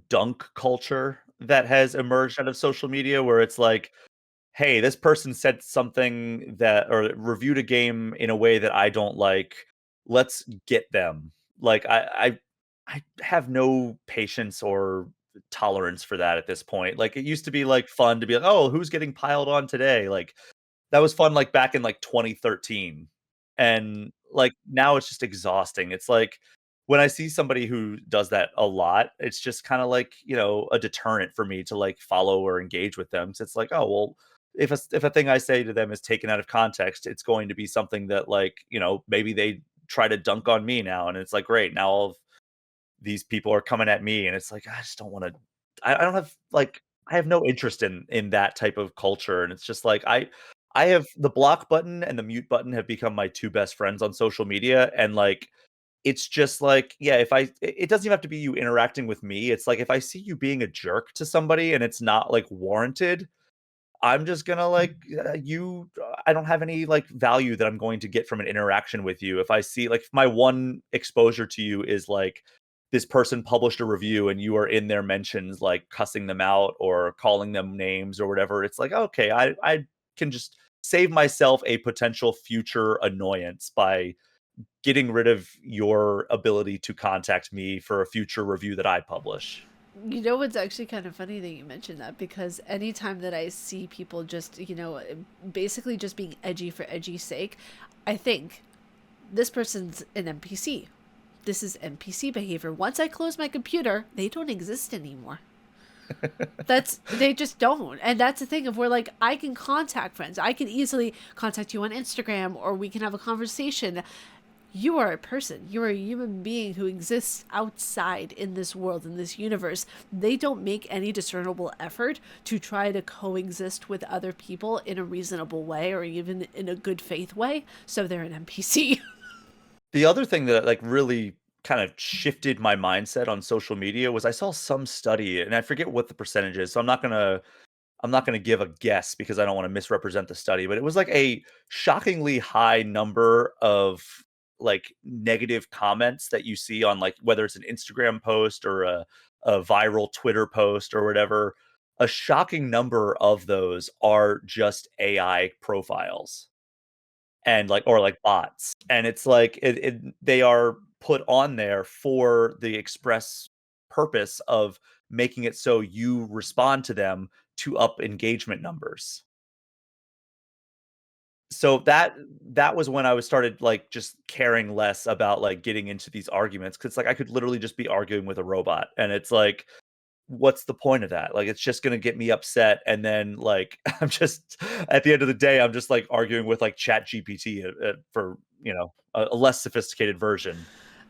dunk culture that has emerged out of social media, where it's like, "Hey, this person said something that, or reviewed a game in a way that I don't like. Let's get them." Like, I have no patience or tolerance for that at this point. Like, it used to be, like, fun to be like, "Oh, who's getting piled on today?" Like, that was fun, like, back in, like, 2013. And, like, now it's just exhausting. It's like, when I see somebody who does that a lot, it's just kind of like, a deterrent for me to like follow or engage with them. So it's like, oh, well, if a thing I say to them is taken out of context, it's going to be something that like, maybe they try to dunk on me now. And it's like, great. Now all of these people are coming at me. And it's like, I just don't want to, I don't have like, I have no interest in that type of culture. And it's just like, I have the block button and the mute button have become my two best friends on social media. And like, it's just like, yeah, if it doesn't even have to be you interacting with me. It's like if I see you being a jerk to somebody and it's not like warranted, I'm just gonna like I don't have any like value that I'm going to get from an interaction with you. If I see like if my one exposure to you is like this person published a review and you are in their mentions like cussing them out or calling them names or whatever, it's like, okay, I can just save myself a potential future annoyance by getting rid of your ability to contact me for a future review that I publish. You know what's actually kind of funny that you mentioned that, because anytime that I see people just, basically just being edgy for edgy's sake, I think this person's an NPC. This is NPC behavior. Once I close my computer, they don't exist anymore. They just don't. And that's the thing of where like I can contact friends. I can easily contact you on Instagram or we can have a conversation. You are a person. You are a human being who exists outside in this world, in this universe. They don't make any discernible effort to try to coexist with other people in a reasonable way or even in a good faith way. So they're an NPC. The other thing that like really kind of shifted my mindset on social media was I saw some study and I forget what the percentage is. So I'm not gonna give a guess because I don't want to misrepresent the study, but it was like a shockingly high number of like negative comments that you see on like whether it's an Instagram post or a viral Twitter post or whatever. A shocking number of those are just AI profiles and like or like bots. And it's like they are put on there for the express purpose of making it so you respond to them to up engagement numbers. So that was when I was started, like, just caring less about, like, getting into these arguments because like, I could literally just be arguing with a robot, and it's like, what's the point of that? Like, it's just gonna get me upset, and then, like, I'm just at the end of the day, I'm just, like, arguing with, like, ChatGPT, for, a less sophisticated version.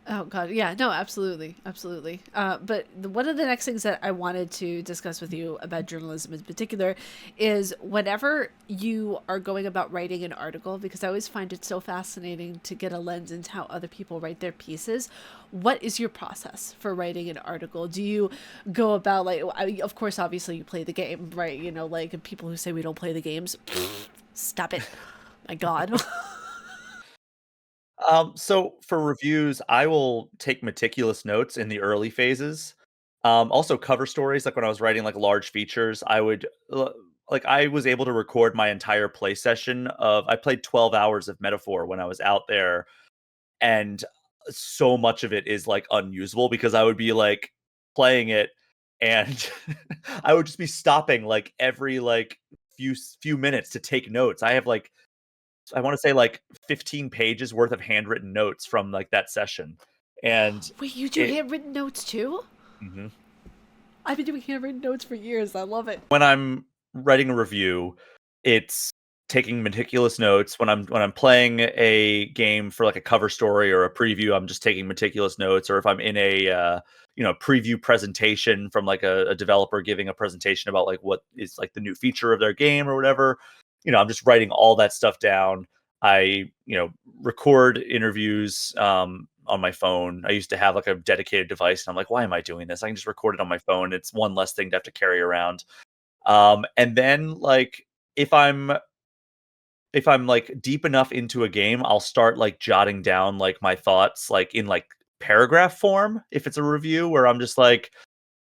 Oh God, yeah, no, absolutely, absolutely. But one of the next things that I wanted to discuss with you about journalism in particular is whenever you are going about writing an article, because I always find it so fascinating to get a lens into how other people write their pieces. What is your process for writing an article? Do you go about like, of course, obviously you play the game, right? Like people who say we don't play the games, stop it, my God. So for reviews, I will take meticulous notes in the early phases. Also cover stories, like when I was writing like large features, like I was able to record my entire play session of I played 12 hours of Metaphor when I was out there, and so much of it is like unusable because I would be like playing it and I would just be stopping like every like few minutes to take notes. I have like I wanna say, like, 15 pages worth of handwritten notes from, like, that session, and Wait, you do it handwritten notes too? Mhm. I've been doing handwritten notes for years. I love it. When I'm writing a review, it's taking meticulous notes. When I'm playing a game for, like, a cover story or a preview, I'm just taking meticulous notes, or if I'm in a, preview presentation from, like, a developer giving a presentation about, like, what is, like, the new feature of their game or whatever, I'm just writing all that stuff down. I, record interviews, on my phone. I used to have, like, a dedicated device, and I'm like, "Why am I doing this? I can just record it on my phone. It's one less thing to have to carry around." And then like if I'm if I'm like deep enough into a game, I'll start like jotting down like my thoughts like in like paragraph form if it's a review where I'm just like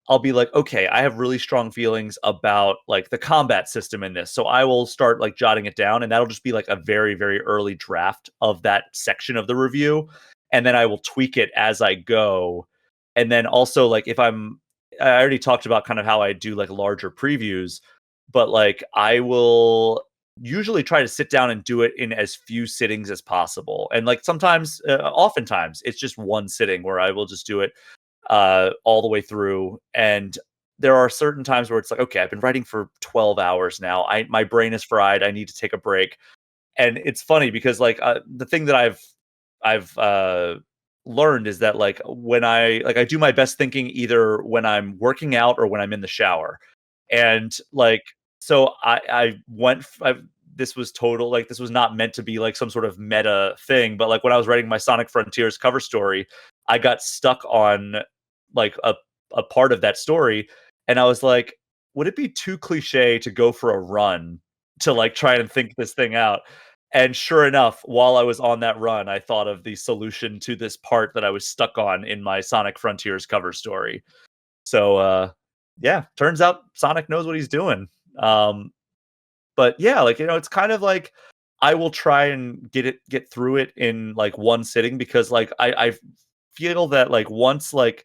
I'll be like, okay, I have really strong feelings about like the combat system in this. So I will start like jotting it down and that'll just be like a very, very early draft of that section of the review. And then I will tweak it as I go. And then also like I already talked about kind of how I do like larger previews, but like I will usually try to sit down and do it in as few sittings as possible. And like sometimes, oftentimes, it's just one sitting where I will just do it all the way through. And there are certain times where it's like, okay, I've been writing for 12 hours now. My brain is fried. I need to take a break. And it's funny because like the thing that I've learned is that like when I do my best thinking either when I'm working out or when I'm in the shower. And like so I went this was total like this was not meant to be like some sort of meta thing, but like when I was writing my Sonic Frontiers cover story, I got stuck on like a part of that story, and I was like, would it be too cliche to go for a run to like try and think this thing out? And sure enough, while I was on that run, I thought of the solution to this part that I was stuck on in my Sonic Frontiers cover story. So yeah, turns out Sonic knows what he's doing. Um but yeah, like it's kind of like I will try and get through it in like one sitting because like I feel that like once like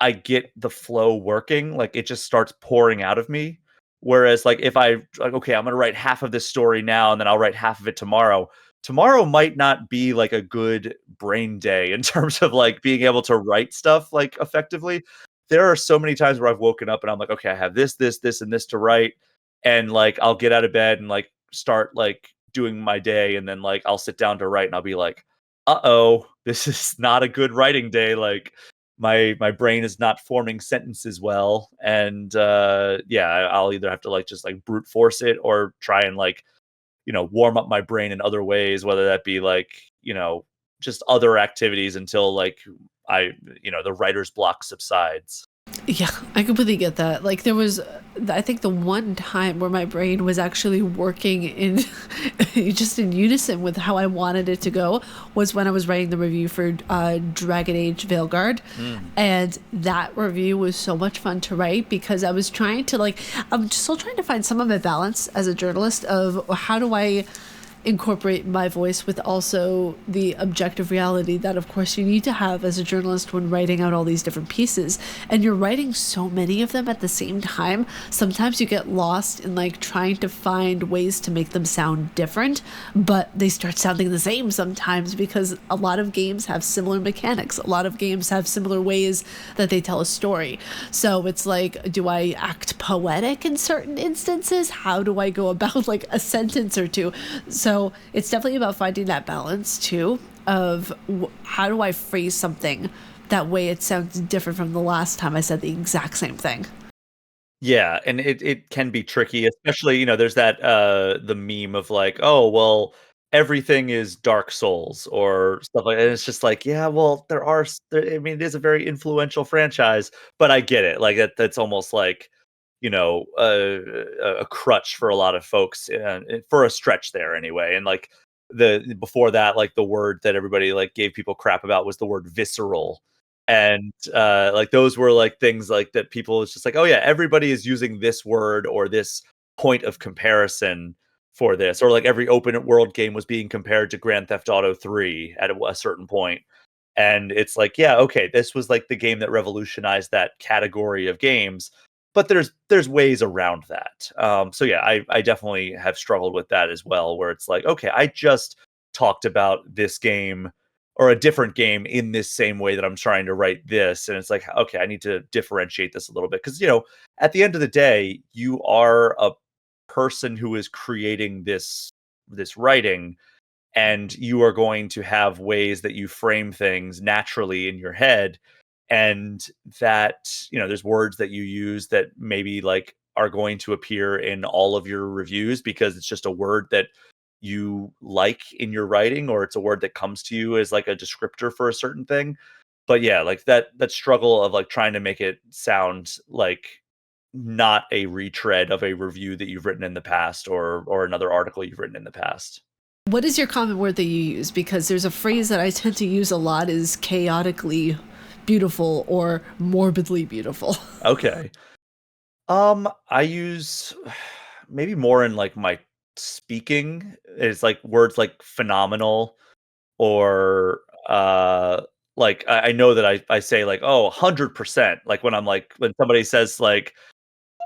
I get the flow working, like, it just starts pouring out of me. Whereas, like, if I like, "Okay, I'm gonna write half of this story now, and then I'll write half of it tomorrow." Tomorrow might not be, like, a good brain day in terms of, like, being able to write stuff, like, effectively. There are so many times where I've woken up and I'm like, "Okay, I have this, and this to write," and, like, I'll get out of bed and, like, start, like, doing my day, and then, like, I'll sit down to write, and I'll be like, "Uh-oh, this is not a good writing day," like, my brain is not forming sentences well, and yeah, I'll either have to like just like brute force it or try and like warm up my brain in other ways, whether that be like just other activities until like I the writer's block subsides. Yeah, I completely get that. Like there was, I think the one time where my brain was actually working in, just in unison with how I wanted it to go, was when I was writing the review for Dragon Age Veilguard, Mm. and that review was so much fun to write because I was trying to like, I'm still trying to find some of my balance as a journalist of how do I incorporate my voice with also the objective reality that of course you need to have as a journalist when writing out all these different pieces, and you're writing so many of them at the same time. Sometimes you get lost in like trying to find ways to make them sound different, but they start sounding the same sometimes because a lot of games have similar mechanics, a lot of games have similar ways that they tell a story. So it's like, do I act poetic in certain instances? How do I go about like a sentence or two? So it's definitely about finding that balance too of how do I phrase something that way it sounds different from the last time I said the exact same thing. Yeah, and it can be tricky, especially, there's that the meme of like, "Oh, well, everything is Dark Souls," or stuff like that. And it's just like, yeah, well, I mean, it is a very influential franchise, but I get it. Like that's almost like, a crutch for a lot of folks, for a stretch there anyway. And like before that, like the word that everybody like gave people crap about was the word visceral, and like those were like things like that people was just like, oh yeah, everybody is using this word or this point of comparison for this, or like every open world game was being compared to Grand Theft Auto 3 at a certain point. And it's like, yeah, okay, this was like the game that revolutionized that category of games, but there's ways around that. So yeah, I definitely have struggled with that as well, where it's like, okay, I just talked about this game or a different game in this same way that I'm trying to write this. And it's like, okay, I need to differentiate this a little bit. Cause at the end of the day, you are a person who is creating this writing, and you are going to have ways that you frame things naturally in your head, and that there's words that you use that maybe like are going to appear in all of your reviews because it's just a word that you like in your writing, or it's a word that comes to you as like a descriptor for a certain thing. But yeah, like that struggle of like trying to make it sound like not a retread of a review that you've written in the past, or another article you've written in the past. What is your common word that you use? Because there's a phrase that I tend to use a lot is chaotically beautiful or morbidly beautiful. Okay. I use maybe more in like my speaking. It's like words like phenomenal, or like I know that I say like, oh, 100%, like when somebody says like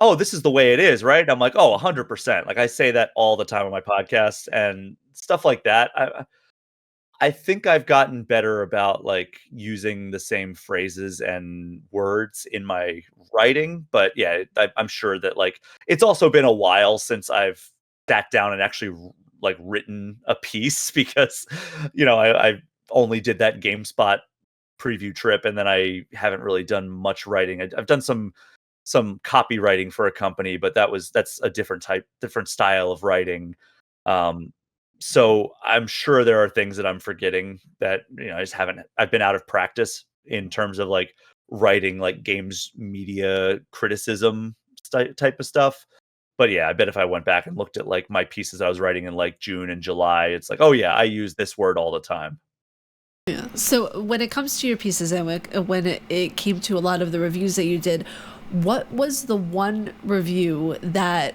"Oh, this is the way it is, right?" I'm like, "Oh, 100%." Like, I say that all the time on my podcast and stuff like that. I think I've gotten better about, like, using the same phrases and words in my writing, but yeah, I'm sure that, like, it's also been a while since I've sat down and actually like, written a piece because, I only did that GameSpot preview trip, and then I haven't really done much writing. I've done some copywriting for a company, but that's a different style of writing. Um, so I'm sure there are things that I'm forgetting that, I just haven't I've been out of practice in terms of like writing like games media criticism type of stuff. But yeah, I bet if I went back and looked at like my pieces I was writing in like June and July, it's like, oh yeah, I use this word all the time. So when it comes to your pieces and when it came to a lot of the reviews that you did, what was the one review that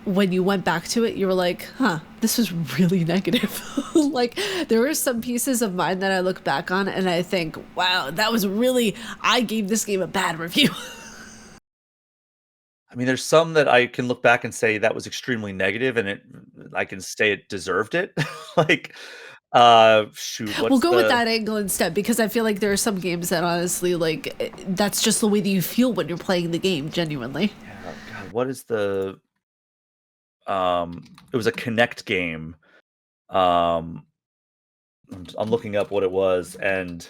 when you went back to it, you were like, huh, this was really negative? Like, there were some pieces of mine that I look back on and I think, wow, that was really, I gave this game a bad review. I mean, there's some that I can look back and say that was extremely negative, and I can say it deserved it. Like, shoot, We'll what's go with the that angle instead because I feel like there are some games that honestly, like, that's just the way that you feel when you're playing the game, genuinely. yeah, God, what is the it was a Connect game. Um, I'm looking up what it was, and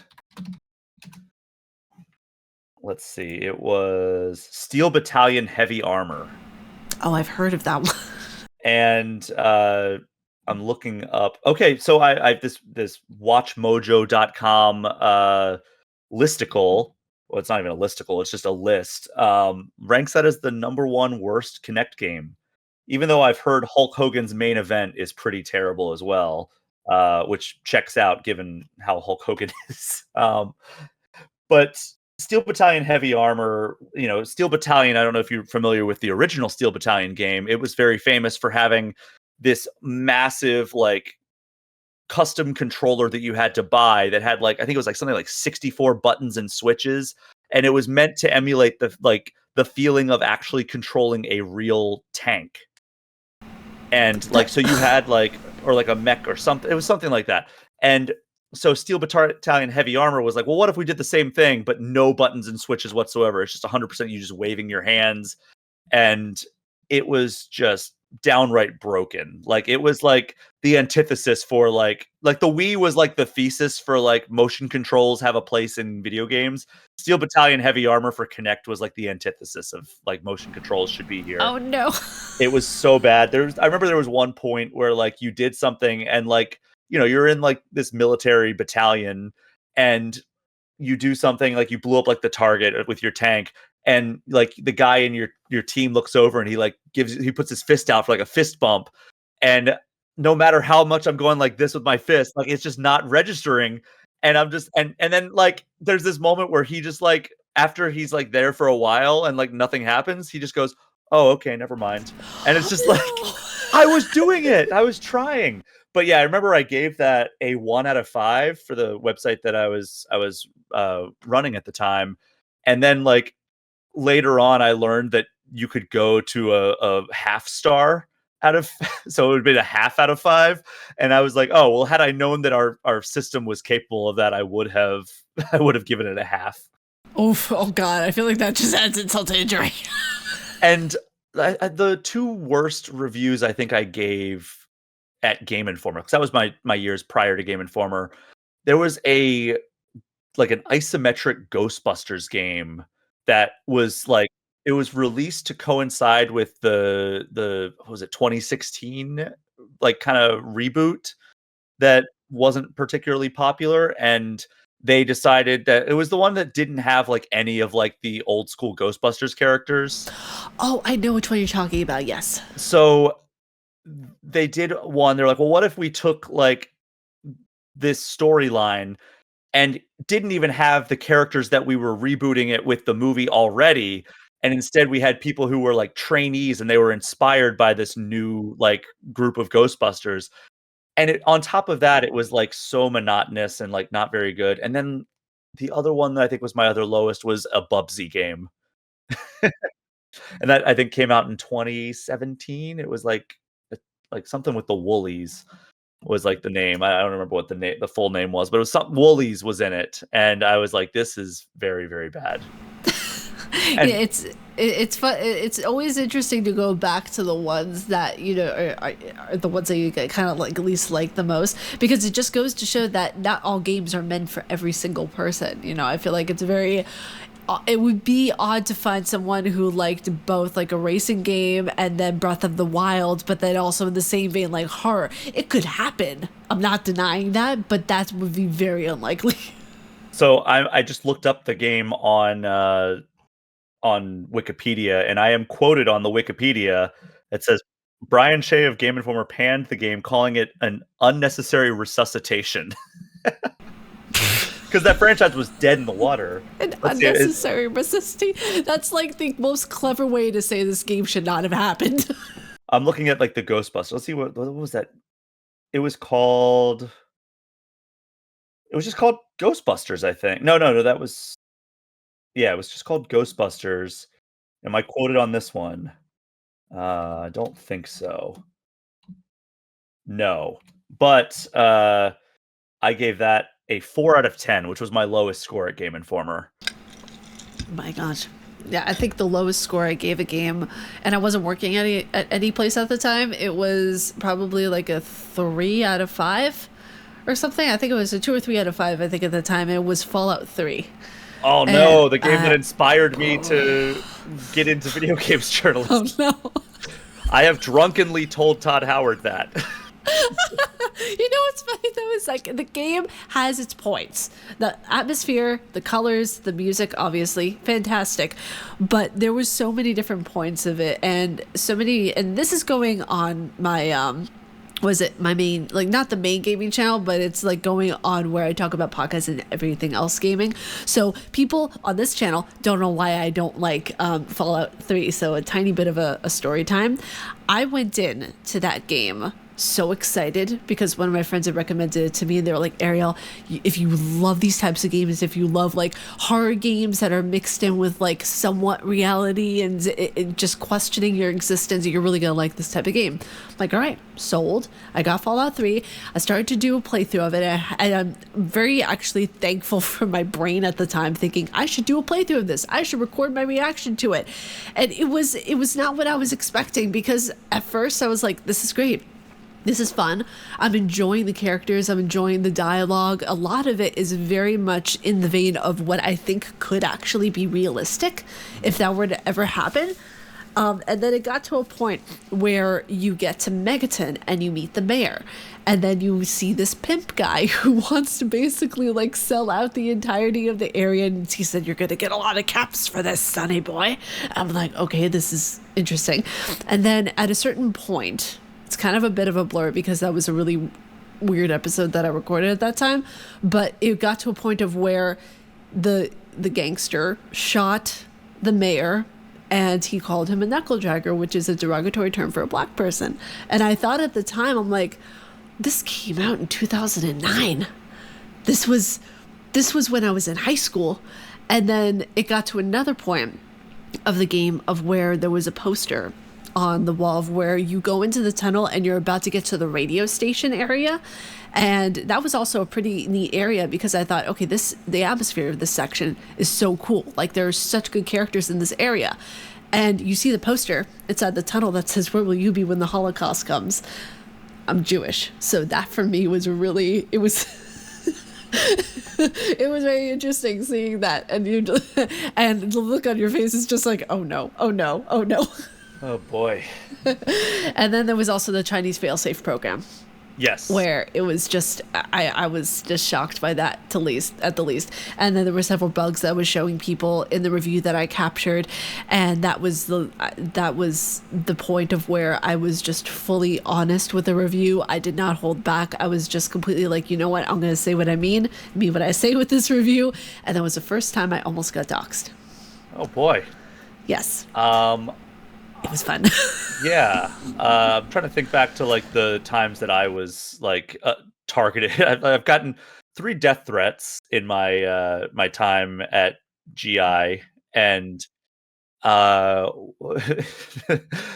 let's see, it was Steel Battalion Heavy Armor. Oh, I've heard of that one. And I'm looking up. Okay, so I this watchmojo.com listicle. Well, it's not even a listicle, it's just a list. Ranks that as the number one worst Connect game. Even though I've heard Hulk Hogan's main event is pretty terrible as well, which checks out given how Hulk Hogan is. But Steel Battalion Heavy Armor, Steel Battalion, I don't know if you're familiar with the original Steel Battalion game. It was very famous for having this massive, like, custom controller that you had to buy that had, like, I think it was like something like 64 buttons and switches, and it was meant to emulate the feeling of actually controlling a real tank. And, like, That so you had, like, or like a mech or something, it was something like that. And so Steel Battalion Heavy Armor was like, "Well, what if we did the same thing, but no buttons and switches whatsoever? It's just 100% you just waving your hands." And it was just downright broken. Like, it was like the antithesis for, like the Wii was like the thesis for, like, motion controls have a place in video games. Steel Battalion Heavy Armor for Kinect was like the antithesis of, like, motion controls should be here. Oh no. It was so bad. I remember there was one point where, like, you did something and, like, you're in, like, this military battalion, and you do something, like, you blew up, like, the target with your tank, and, like, the guy in your team looks over and he puts his fist out for, like, a fist bump, and no matter how much I'm going like this with my fist, like, it's just not registering, and I'm just and then, like, there's this moment where he just, like, after he's, like, there for a while and, like, nothing happens, he just goes, "Oh, okay, never mind." And it's just like, No. I was doing it, I was trying. But yeah, I remember I gave that a 1 out of 5 for the website that I was running at the time, and then, like, later on, I learned that you could go to a half star out of so it would be a half out of 5, and I was like, "Oh, well, had I known that our system was capable of that, I would have I would have given it a half." Oof, oh god, I feel like that just adds insult to injury. And the 2 worst reviews I think I gave at Game Informer, because that was my years prior to Game Informer. There was an isometric Ghostbusters game that was like, it was released to coincide with the what was it, 2016, like, kinda reboot that wasn't particularly popular, and they decided that it was the one that didn't have, like, any of, like, the old school Ghostbusters characters. Oh, I know which one you're talking about. Yes. So they did one, they're like, "Well, what if we took, like, this storyline and didn't even have the characters that we were rebooting it with the movie already, and instead we had people who were, like, trainees, and they were inspired by this new, like, group of Ghostbusters." And on top of that, it was, like, so monotonous and, like, not very good. And then the other one that I think was my other lowest was a Bubsy game. And that I think came out in 2017. It was like something with the Woolies was like the name. I don't remember what the full name was, but it was something Woolies was in it, and I was like, this is very, very bad. Yeah, And it's fun. It's always interesting to go back to the ones that are the ones that you kind of like least like the most, because it just goes to show that not all games are meant for every single person. I feel like it's very. It would be odd to find someone who liked both like a racing game and then Breath of the Wild, but then also in the same vein like horror. It could happen. I'm not denying that, but that would be very unlikely. so I just looked up the game on Wikipedia, and I am quoted on the Wikipedia. It says Brian Shea of Game Informer panned the game, calling it an unnecessary resuscitation. Because that franchise was dead in the water. An Let's see, unnecessary resisting. That's like the most clever way to say this game should not have happened. I'm looking at like the Ghostbusters. Let's see what was that. It was called. It was just called Ghostbusters, I think. No, no, no. That was yeah. It was just called Ghostbusters. Am I quoted on this one? I don't think so. No, but I gave that a 4 out of 10, which was my lowest score at Game Informer. My gosh. Yeah, I think the lowest score I gave a game, and I wasn't working at any place at the time, it was probably like a 3 out of 5 or something. I think it was a 2 or 3 out of 5. I think at the time it was Fallout 3. Oh And no, the game that inspired me to get into video games journalism. oh no. I have drunkenly told Todd Howard that. What's funny though is like the game has its points. The atmosphere, the colors, the music, obviously fantastic, but there was so many different points of it, and so many. And this is going on my was it my main, like not the main gaming channel, but it's like going on where I talk about podcasts and everything else gaming. So people on this channel don't know why I don't like Fallout 3. So a tiny bit of a story time. I went in to that game so excited because one of my friends had recommended it to me, and they were like, Ariel, if you love these types of games, if you love like horror games that are mixed in with like somewhat reality and just questioning your existence, you're really gonna like this type of game. I'm like, all right, sold. I got Fallout 3. I started to do a playthrough of it, and I'm very actually thankful for my brain at the time thinking I should do a playthrough of this, I should record my reaction to it. And it was not what I was expecting, because at first I was like, this is great, this is fun. I'm enjoying the characters. I'm enjoying the dialogue. A lot of it is very much in the vein of what I think could actually be realistic if that were to ever happen. And then it got to a point where you get to Megaton and you meet the mayor. And then you see this pimp guy who wants to basically like sell out the entirety of the area. And he said, you're going to get a lot of caps for this, sonny boy. I'm like, okay, this is interesting. And then at a certain point, it's kind of a bit of a blur because that was a really weird episode that I recorded at that time. But it got to a point of where the gangster shot the mayor, and he called him a knuckle dragger, which is a derogatory term for a black person. And I thought at the time, I'm like, this came out in 2009. This was when I was in high school. And then it got to another point of the game of where there was a poster on the wall of where you go into the tunnel and you're about to get to the radio station area. And that was also a pretty neat area because I thought, okay, the atmosphere of this section is so cool. Like there's such good characters in this area. And you see the poster inside the tunnel that says, where will you be when the Holocaust comes? I'm Jewish. So that for me was really, it was it was very interesting seeing that. And and the look on your face is just like, oh no, oh no, oh no. Oh boy. And then there was also the Chinese failsafe program. Yes. Where it was just, I was just shocked by that at the least. And then there were several bugs that I was showing people in the review that I captured. And that was the point of where I was just fully honest with the review. I did not hold back. I was just completely like, you know what? I'm going to say what I mean what I say with this review. And that was the first time I almost got doxxed. Oh boy. Yes. It was fun. Yeah. I'm trying to think back to like the times that I was like targeted. I've gotten 3 death threats in my my time at GI, and Uh,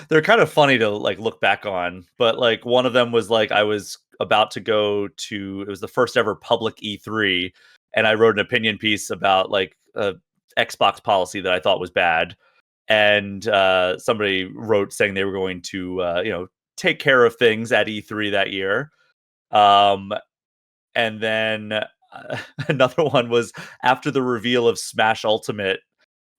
they're kind of funny to like look back on, but like one of them was like I was about to go to it was the first ever public E3, and I wrote an opinion piece about like a Xbox policy that I thought was bad, and somebody wrote saying they were going to take care of things at E3 that year. Um, and then another one was after the reveal of Smash Ultimate.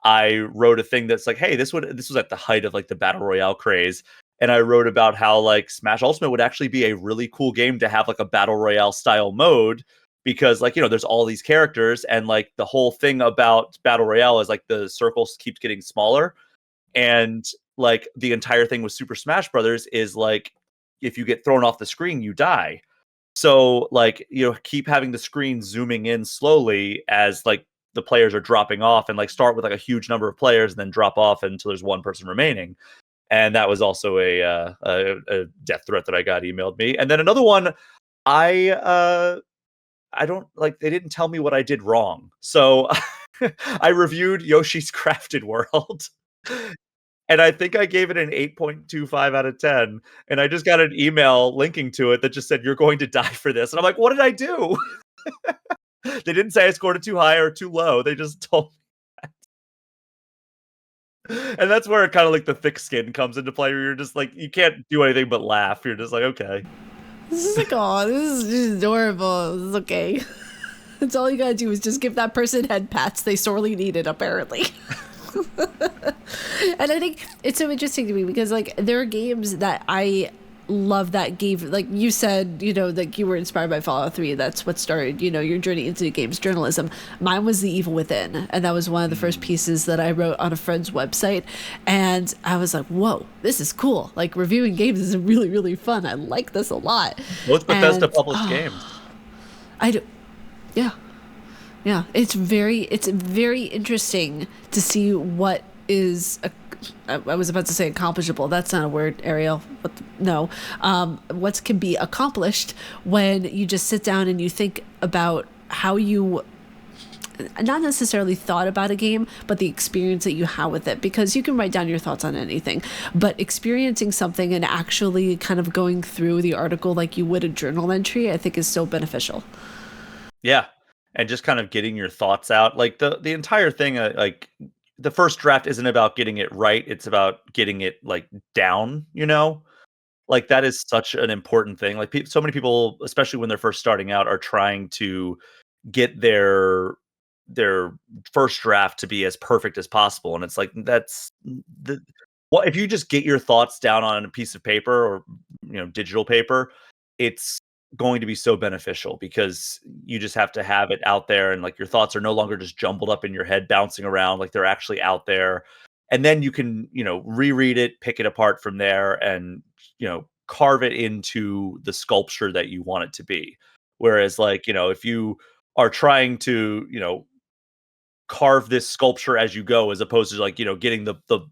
I wrote a thing that's like, hey, this was at the height of like the battle royale craze, and I wrote about how like Smash Ultimate would actually be a really cool game to have like a battle royale style mode because like there's all these characters and like the whole thing about battle royale is like the circles keeps getting smaller and like the entire thing with Super Smash Brothers is like if you get thrown off the screen, you die. So like keep having the screen zooming in slowly as like the players are dropping off and like start with like a huge number of players and then drop off until there's one person remaining. And that was also a death threat that I got emailed me. And then another one, I don't like they didn't tell me what I did wrong. So I reviewed Yoshi's Crafted World. And I think I gave it an 8.25 out of 10. And I just got an email linking to it that just said, "You're going to die for this." And I'm like, what did I do? They didn't say I scored it too high or too low. They just told me. And that's where kind of like the thick skin comes into play, where you're just like, you can't do anything but laugh. You're just like, okay. This is like, oh, this is just adorable. This is okay. That's all you gotta do is just give that person head pats they sorely needed, apparently. And I think it's so interesting to me because like there are games that I love that gave, like you said, like you were inspired by Fallout 3. That's what started, your journey into games journalism. Mine was The Evil Within, and that was one of the first pieces that I wrote on a friend's website. And I was like, whoa, this is cool. Like reviewing games is really, really fun. I like this a lot. Both Bethesda published games. I do. Yeah. Yeah, it's very interesting to see what is I was about to say accomplishable. That's not a word, Ariel. But no, what can be accomplished when you just sit down and you think about how you not necessarily thought about a game, but the experience that you have with it. Because you can write down your thoughts on anything, but experiencing something and actually kind of going through the article like you would a journal entry, I think is so beneficial. Yeah. And just kind of getting your thoughts out. Like the entire thing, like the first draft isn't about getting it right. It's about getting it like down, Like that is such an important thing. Like so many people, especially when they're first starting out, are trying to get their first draft to be as perfect as possible. And it's like that's the well, if you just get your thoughts down on a piece of paper or digital paper, it's going to be so beneficial because you just have to have it out there and like your thoughts are no longer just jumbled up in your head bouncing around, like they're actually out there. And then you can, reread it, pick it apart from there and, carve it into the sculpture that you want it to be. Whereas like, if you are trying to, carve this sculpture as you go, as opposed to like, getting the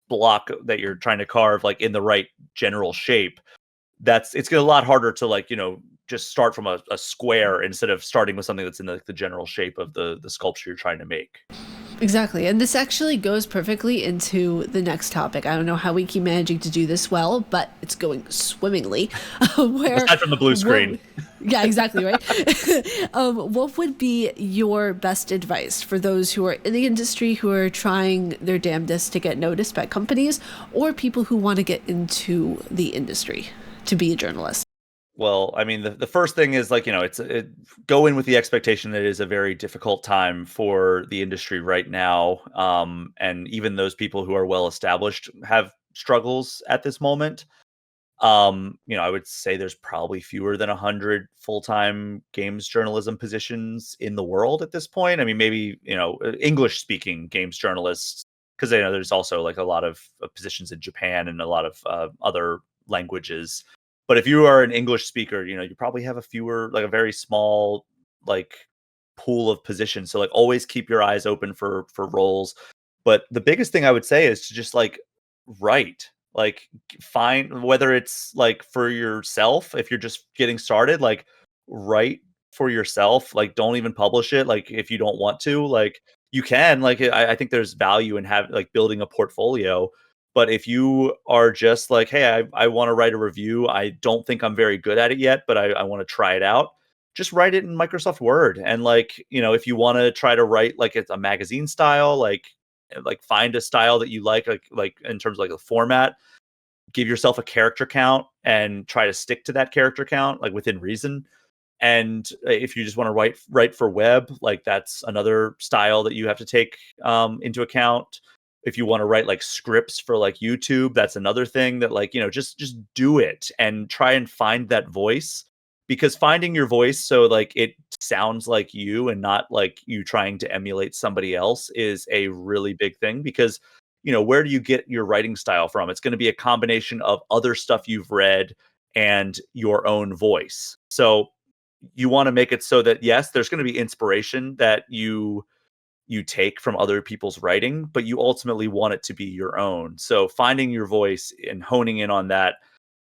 block that you're trying to carve like in the right general shape, it's a lot harder to like just start from a square instead of starting with something that's in the general shape of the sculpture you're trying to make. Exactly. And this actually goes perfectly into the next topic. I don't know how we keep managing to do this well, but it's going swimmingly. Aside from the blue screen. Yeah, exactly, right? What would be your best advice for those who are in the industry, who are trying their damnedest to get noticed by companies, or people who want to get into the industry to be a journalist? Well, I mean, the first thing is like, go in with the expectation that it is a very difficult time for the industry right now. And even those people who are well established have struggles at this moment. I would say there's probably fewer than 100 full-time games journalism positions in the world at this point. I mean, maybe, English speaking games journalists, because there's also like a lot of positions in Japan and a lot of other languages. But if you are an English speaker, you probably have a very small like pool of positions. So like always keep your eyes open for roles. But the biggest thing I would say is to just like write. Like find whether it's like for yourself, if you're just getting started, like write for yourself. Like don't even publish it. Like if you don't want to, like You can, like, I think there's value in have like building a portfolio. But if you are just like, hey, I want to write a review, I don't think I'm very good at it yet, but I want to try it out. Just write it in Microsoft Word. And like, if you want to try to write like it's a magazine style, like find a style that you like in terms of like the format, give yourself a character count and try to stick to that character count, like within reason. And if you just want to write for web, like that's another style that you have to take into account. If you want to write like scripts for like YouTube, that's another thing that like, just do it and try and find that voice, because finding your voice so like it sounds like you and not like you trying to emulate somebody else is a really big thing. Because where do you get your writing style from? It's going to be a combination of other stuff you've read and your own voice. So you want to make it so that yes, there's going to be inspiration that you take from other people's writing, but you ultimately want it to be your own. So finding your voice and honing in on that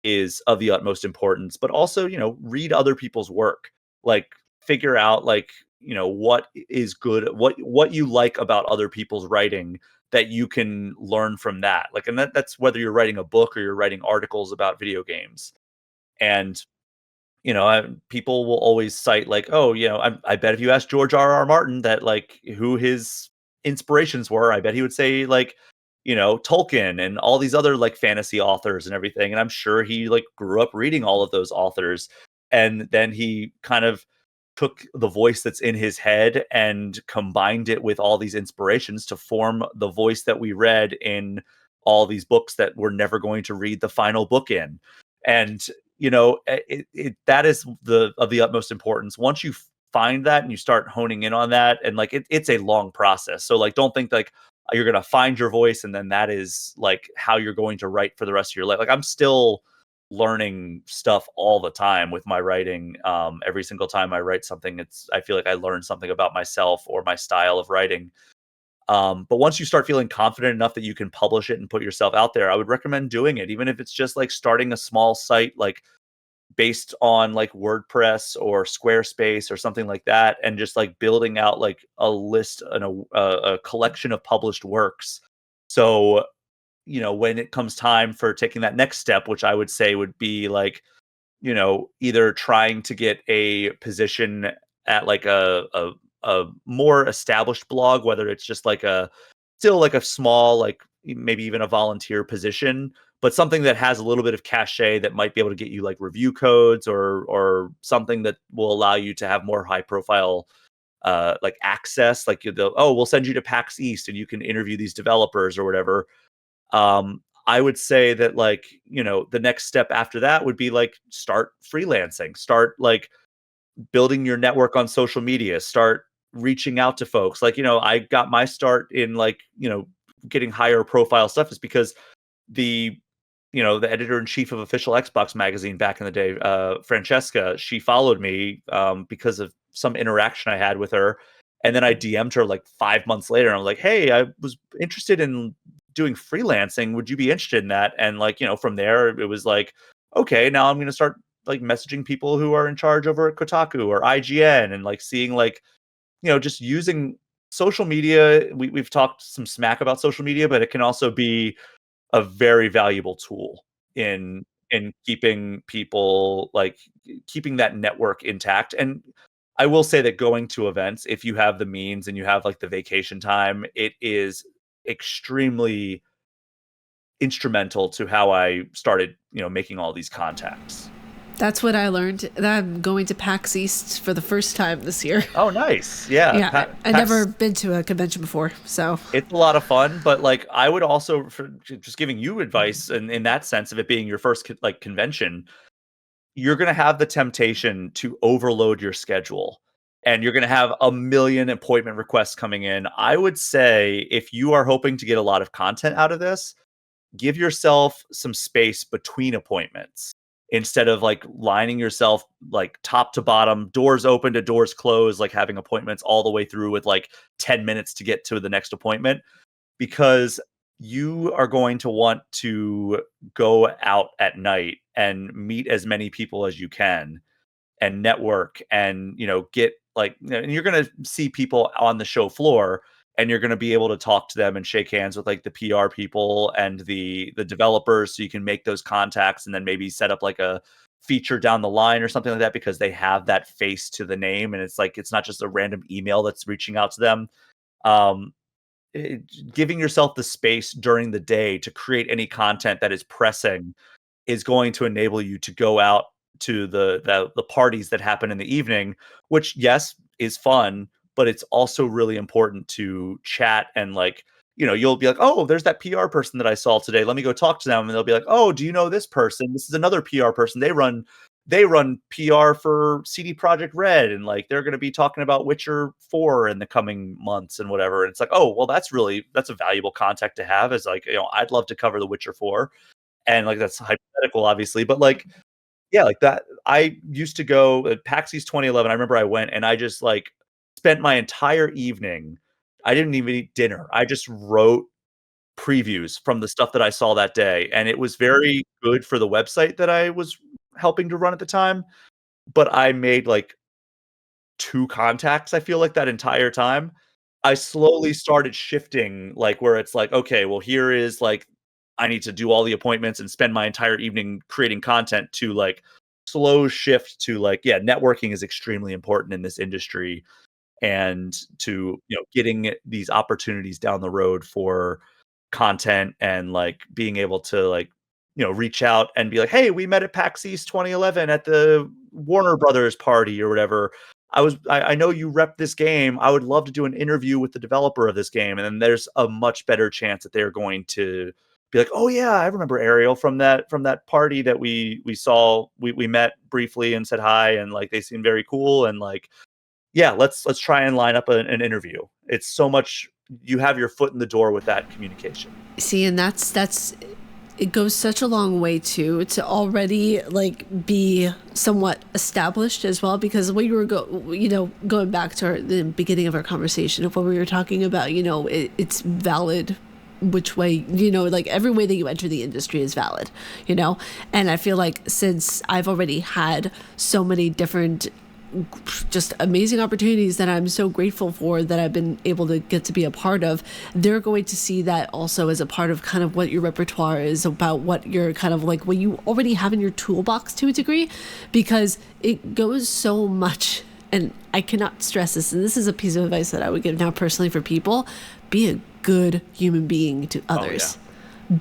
is of the utmost importance. But also, read other people's work. Like figure out like, what is good, what you like about other people's writing that you can learn from that. Like, and that's whether you're writing a book or you're writing articles about video games. And people will always cite like, oh, I bet if you asked George R. R. Martin that like who his inspirations were, I bet he would say like, Tolkien and all these other like fantasy authors and everything. And I'm sure he like grew up reading all of those authors, and then he kind of took the voice that's in his head and combined it with all these inspirations to form the voice that we read in all these books that we're never going to read the final book in. And that is of the utmost importance. Once you find that and you start honing in on that, and like it's a long process. So like don't think like you're gonna find your voice and then that is like how you're going to write for the rest of your life. Like I'm still learning stuff all the time with my writing. Every single time I write something, I feel like I learn something about myself or my style of writing. But once you start feeling confident enough that you can publish it and put yourself out there, I would recommend doing it, even if it's just like starting a small site, like based on like WordPress or Squarespace or something like that, and just like building out like a list and a collection of published works. So, when it comes time for taking that next step, which I would say would be like, either trying to get a position at like a more established blog, whether it's just like still like a small, like maybe even a volunteer position, but something that has a little bit of cachet that might be able to get you like review codes or something that will allow you to have more high profile like access, like we'll send you to PAX East and you can interview these developers or whatever. I would say that like, the next step after that would be like start freelancing, start like building your network on social media, start reaching out to folks. Like, I got my start in like, getting higher profile stuff is because the the editor in chief of Official Xbox magazine back in the day, Francesca, she followed me because of some interaction I had with her. And then I DM'd her like 5 months later. And I'm like, hey, I was interested in doing freelancing. Would you be interested in that? And like, from there, it was like, okay, now I'm going to start like messaging people who are in charge over at Kotaku or IGN and like seeing like, just using social media. We've talked some smack about social media, but it can also be a very valuable tool in keeping people like keeping that network intact. And I will say that going to events, if you have the means and you have like the vacation time, it is extremely instrumental to how I started, making all these contacts. That's what I learned. I'm going to PAX East for the first time this year. Oh, nice. Yeah. Yeah, I've never been to a convention before, so It's a lot of fun, but like I would also, for just giving you advice, and in that sense of it being your first like convention, you're going to have the temptation to overload your schedule, and you're going to have a million appointment requests coming in. I would say if you are hoping to get a lot of content out of this, give yourself some space between appointments instead of like lining yourself like top to bottom, doors open to doors closed, like having appointments all the way through with like 10 minutes to get to the next appointment, because you are going to want to go out at night and meet as many people as you can and network and get like, and you're going to see people on the show floor, and you're gonna be able to talk to them and shake hands with, like, the PR people and the developers, so you can make those contacts and then maybe set up, like, a feature down the line or something like that because they have that face to the name, and it's like it's not just a random email that's reaching out to them. Um, eh, Giving yourself the space during the day to create any content that is pressing is going to enable you to go out to the parties that happen in the evening, which, yes, is fun, but it's also really important to chat and, like, you'll be like, "Oh, there's that PR person that I saw today. Let me go talk to them." And they'll be like, "Oh, do you know this person? This is another PR person. They run PR for CD Project Red, and, like, they're gonna be talking about Witcher 4 in the coming months and whatever." And it's like, "Oh, well, that's a valuable contact to have," is like, I'd love to cover The Witcher 4, and, like, that's hypothetical, obviously, but, like, yeah, like that. I used to go at PAX East 2011. I remember I went and I just, like, spent my entire evening. I didn't even eat dinner. I just wrote previews from the stuff that I saw that day, and it was very good for the website that I was helping to run at the time, but I made, like, 2 contacts, I feel like, that entire time. I slowly started shifting, like, where it's like, "Okay, well, here is, like, I need to do all the appointments and spend my entire evening creating content," to, like, slow shift to, like, yeah, networking is extremely important in this industry, and to, getting these opportunities down the road for content and, like, being able to, like, reach out and be like, "Hey, we met at PAX East 2011 at the Warner Brothers party," or whatever. I know you rep this game. I would love to do an interview with the developer of this game." And then there's a much better chance that they're going to be like, "Oh yeah, I remember Ariel from that party that we saw. We met briefly and said hi, and, like, they seem very cool, and, like, yeah, let's try and line up an interview." It's so much. You have your foot in the door with that communication. See, and that's it goes such a long way too to already like be somewhat established as well, because when you were going back to the beginning of our conversation of what we were talking about, it's valid which way, like every way that you enter the industry is valid, and I feel like since I've already had so many different just amazing opportunities that I'm so grateful for that I've been able to get to be a part of, they're going to see that also as a part of kind of what your repertoire is about, what you're kind of like what you already have in your toolbox to a degree, because it goes so much. And I cannot stress this, and this is a piece of advice that I would give now personally for people: be a good human being to Oh, yeah. others.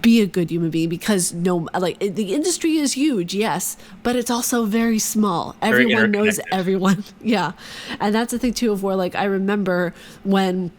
Be a good human being, because no, like the industry is huge, yes, but it's also very small. Very Everyone knows interconnected. everyone. Yeah. And that's the thing too of where, like, I remember when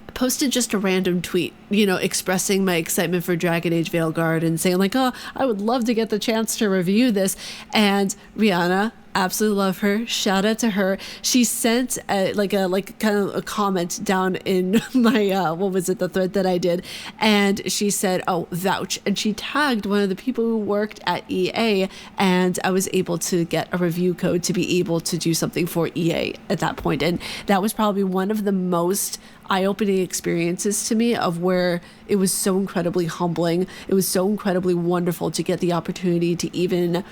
I posted just a random tweet, expressing my excitement for Dragon Age Veilguard and saying like, "Oh, I would love to get the chance to review this." And Rihanna, absolutely love her. Shout out to her. She sent like kind of a comment down in my what was it, the thread that I did, and she said, "Oh, vouch," and she tagged one of the people who worked at EA, and I was able to get a review code to be able to do something for EA at that point, and that was probably one of the most eye-opening experiences to me, of where it was so incredibly humbling. It was so incredibly wonderful to get the opportunity to even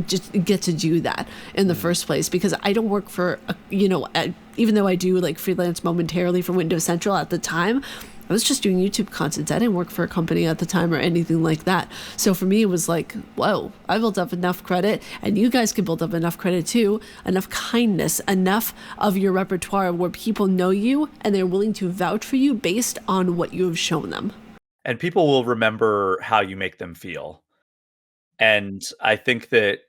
just get to do that in the first place, because I don't work for even though I do like freelance momentarily for Windows Central. At the time I was just doing YouTube content. I didn't work for a company at the time or anything like that. So for me, it was like, whoa, I built up enough credit, and you guys can build up enough credit too, enough kindness, enough of your repertoire where people know you and they're willing to vouch for you based on what you have shown them. And people will remember how you make them feel. And I think that,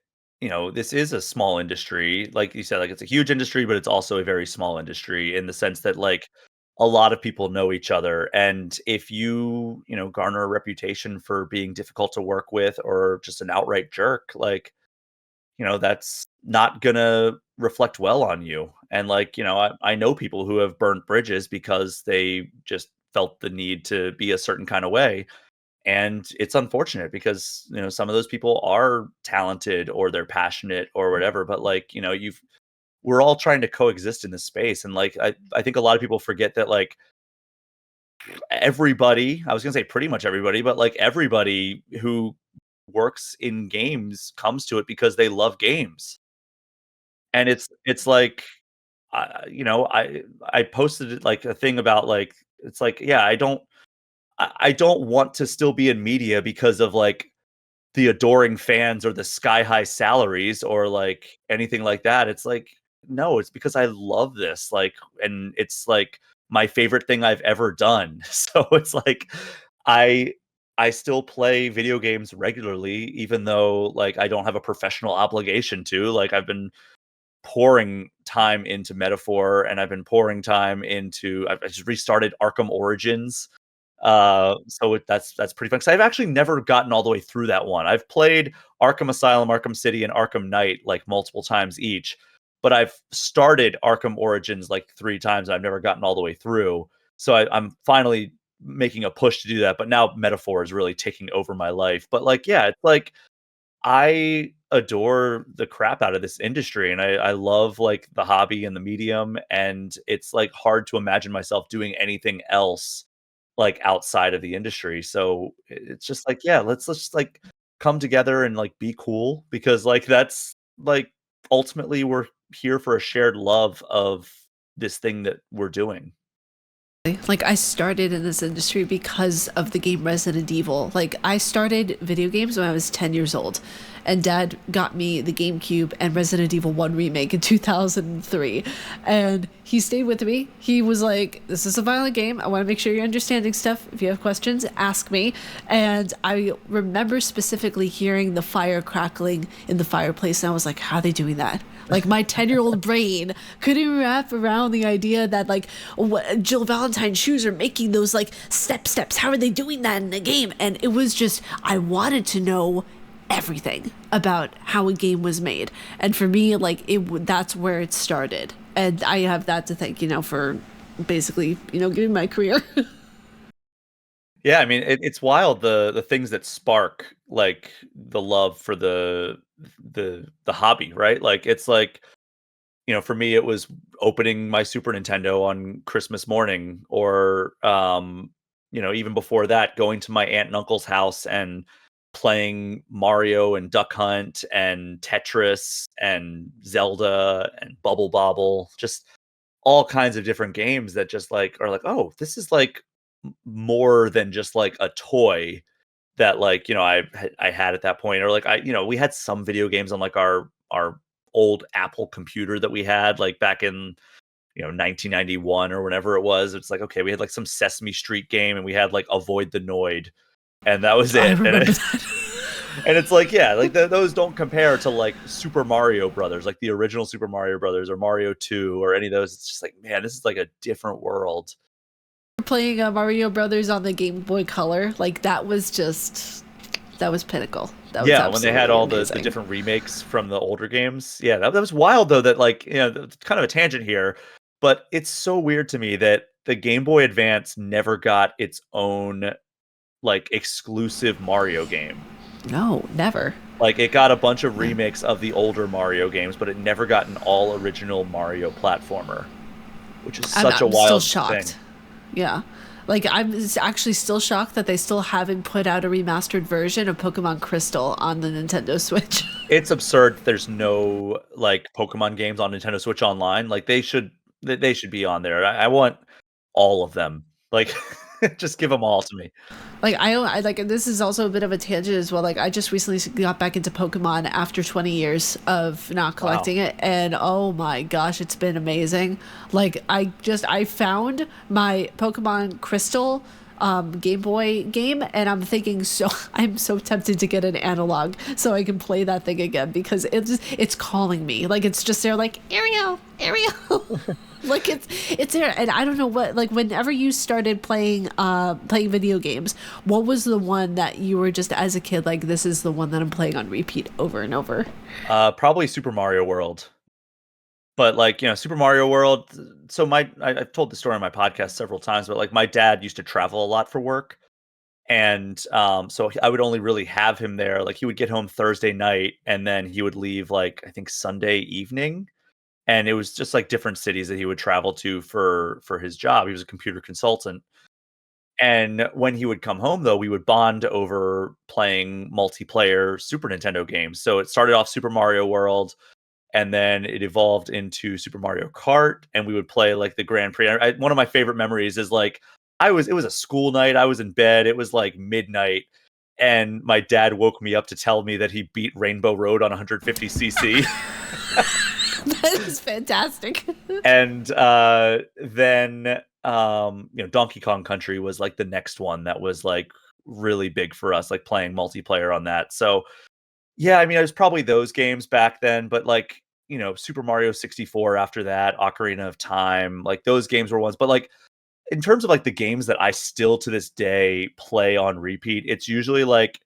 this is a small industry. Like you said, like, it's a huge industry, but it's also a very small industry in the sense that, like, a lot of people know each other. And if garner a reputation for being difficult to work with or just an outright jerk, like, that's not gonna reflect well on you. And, like, I know people who have burnt bridges because they just felt the need to be a certain kind of way, and it's unfortunate because, some of those people are talented or they're passionate or whatever, but, like, we're all trying to coexist in this space. And, like, I think a lot of people forget that, like, everybody, I was gonna say pretty much everybody, but, like, everybody who works in games comes to it because they love games. And it's like, I posted it like a thing about like it's like yeah, I don't want to still be in media because of like the adoring fans or the sky high salaries or like anything like that. It's like, no, it's because I love this. Like, and it's like my favorite thing I've ever done. So it's like I I still play video games regularly, even though like I don't have a professional obligation to. Like I've been pouring time into Metaphor and I've been pouring time into I just restarted Arkham Origins. That's pretty fun. Because 'cause I've actually never gotten all the way through that one. I've played Arkham Asylum, Arkham City, and Arkham Knight, like, multiple times each, but I've started Arkham Origins, like, 3 times, and I've never gotten all the way through. So I'm finally making a push to do that, but now Metaphor is really taking over my life. But, like, yeah, it's like I adore the crap out of this industry, and I love, like, the hobby and the medium, and it's, like, hard to imagine myself doing anything else, like, outside of the industry, so it's just like, yeah, let's just, like, come together and, like, be cool because, like, that's, like, ultimately, we're here for a shared love of this thing that we're doing. Like, I started in this industry because of the game Resident Evil. Like, I started video games when I was 10 years old, and dad got me the GameCube and Resident Evil 1 remake in 2003. And he stayed with me. He was like, "This is a violent game. I want to make sure you're understanding stuff. If you have questions, ask me." And I remember specifically hearing the fire crackling in the fireplace, and I was like, "How are they doing that?" Like my 10-year-old brain couldn't wrap around the idea that like Jill Valentine's shoes are making those like steps. How are they doing that in the game? And it was just I wanted to know everything about how a game was made. And for me, like that's where it started. And I have that to thank, for basically, giving my career. Yeah, I mean, it's wild the things that spark, like, the love for the hobby, right? Like, it's like, for me, it was opening my Super Nintendo on Christmas morning, or even before that, going to my aunt and uncle's house and playing Mario and Duck Hunt and Tetris and Zelda and Bubble Bobble, just all kinds of different games that just like are like, oh, this is like more than just like a toy that like I had at that point, or like we had some video games on like our old Apple computer that we had like back in 1991 or whenever it was. It's like, okay, we had like some Sesame Street game and we had like Avoid the Noid, and that was I it. remember that. And it's like, yeah, like those don't compare to like Super Mario Brothers, like the original Super Mario Brothers or Mario 2 or any of those. It's just like, man, this is like a different world. Playing Mario Brothers on the Game Boy Color, like that was pinnacle. That was Yeah, when they had absolutely all the amazing. different remakes from the older games. Yeah, that was wild though that like, it's kind of a tangent here, but it's so weird to me that the Game Boy Advance never got its own like exclusive Mario game. No, never. Like it got a bunch of Yeah. remakes of the older Mario games, but it never got an all original Mario platformer, which is such a I'm still wild thing. shocked. Yeah. Like I'm actually still shocked that they still haven't put out a remastered version of Pokemon Crystal on the Nintendo Switch. It's absurd there's no, like, Pokemon games on Nintendo Switch Online, like, they should be on there. I want all of them. Like, just give them all to me. Like I like this is also a bit of a tangent as well. Like I just recently got back into Pokemon after 20 years of not Wow. collecting it, and oh my gosh, it's been amazing. Like I found my Pokemon Crystal Game Boy game, and I'm so tempted to get an analog so I can play that thing again because it's calling me. Like it's just there like Ariel. Like it's there, and I don't know what, like whenever you started playing video games, what was the one that you were just as a kid like, this is the one that I'm playing on repeat over and over? Probably Super Mario World. But, like, Super Mario World so I've told the story on my podcast several times, but, like, my dad used to travel a lot for work, and, so I would only really have him there, like, he would get home Thursday night, and then he would leave, like, I think Sunday evening, and it was just, like, different cities that he would travel to for his job. He was a computer consultant, and when he would come home, though, we would bond over playing multiplayer Super Nintendo games. So it started off Super Mario World, and then it evolved into Super Mario Kart, and we would play like the Grand Prix. One of my favorite memories is like it was a school night. I was in bed. It was like midnight, and my dad woke me up to tell me that he beat Rainbow Road on 150cc. That is fantastic. And then Donkey Kong Country was like the next one that was like really big for us, like playing multiplayer on that. So yeah, I mean, it was probably those games back then, but like, Super Mario 64 after that, Ocarina of Time, like those games were ones. But like in terms of like the games that I still to this day play on repeat, it's usually like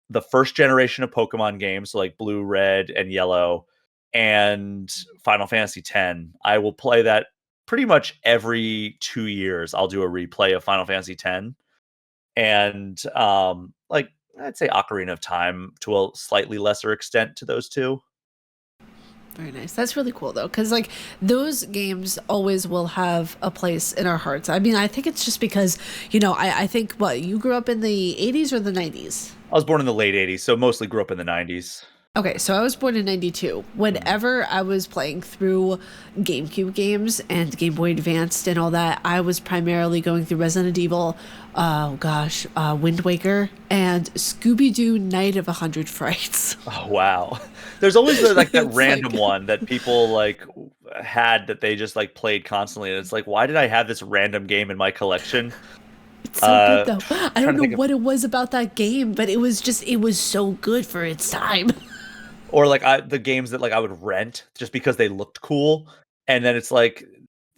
the first generation of Pokemon games, so like Blue, Red, and Yellow, and Final Fantasy X. I will play that pretty much every 2 years. I'll do a replay of Final Fantasy X, and like I'd say Ocarina of Time to a slightly lesser extent to those two. Very nice. That's really cool though, because like those games always will have a place in our hearts. I mean, I think it's just because, I think what you grew up in the 80s or the 90s? I was born in the late 80s, so mostly grew up in the 90s. Okay, so I was born in 92. Whenever I was playing through GameCube games and Game Boy Advanced and all that, I was primarily going through Resident Evil, Wind Waker, and Scooby-Doo Night of 100 Frights. Oh, wow. There's always like that It's random like- one that people like had that they just like played constantly. And it's like, why did I have this random game in my collection? It's so good though. I trying don't to think know of- what it was about that game, but it was so good for its time. Or like the games that like I would rent just because they looked cool. And then it's like,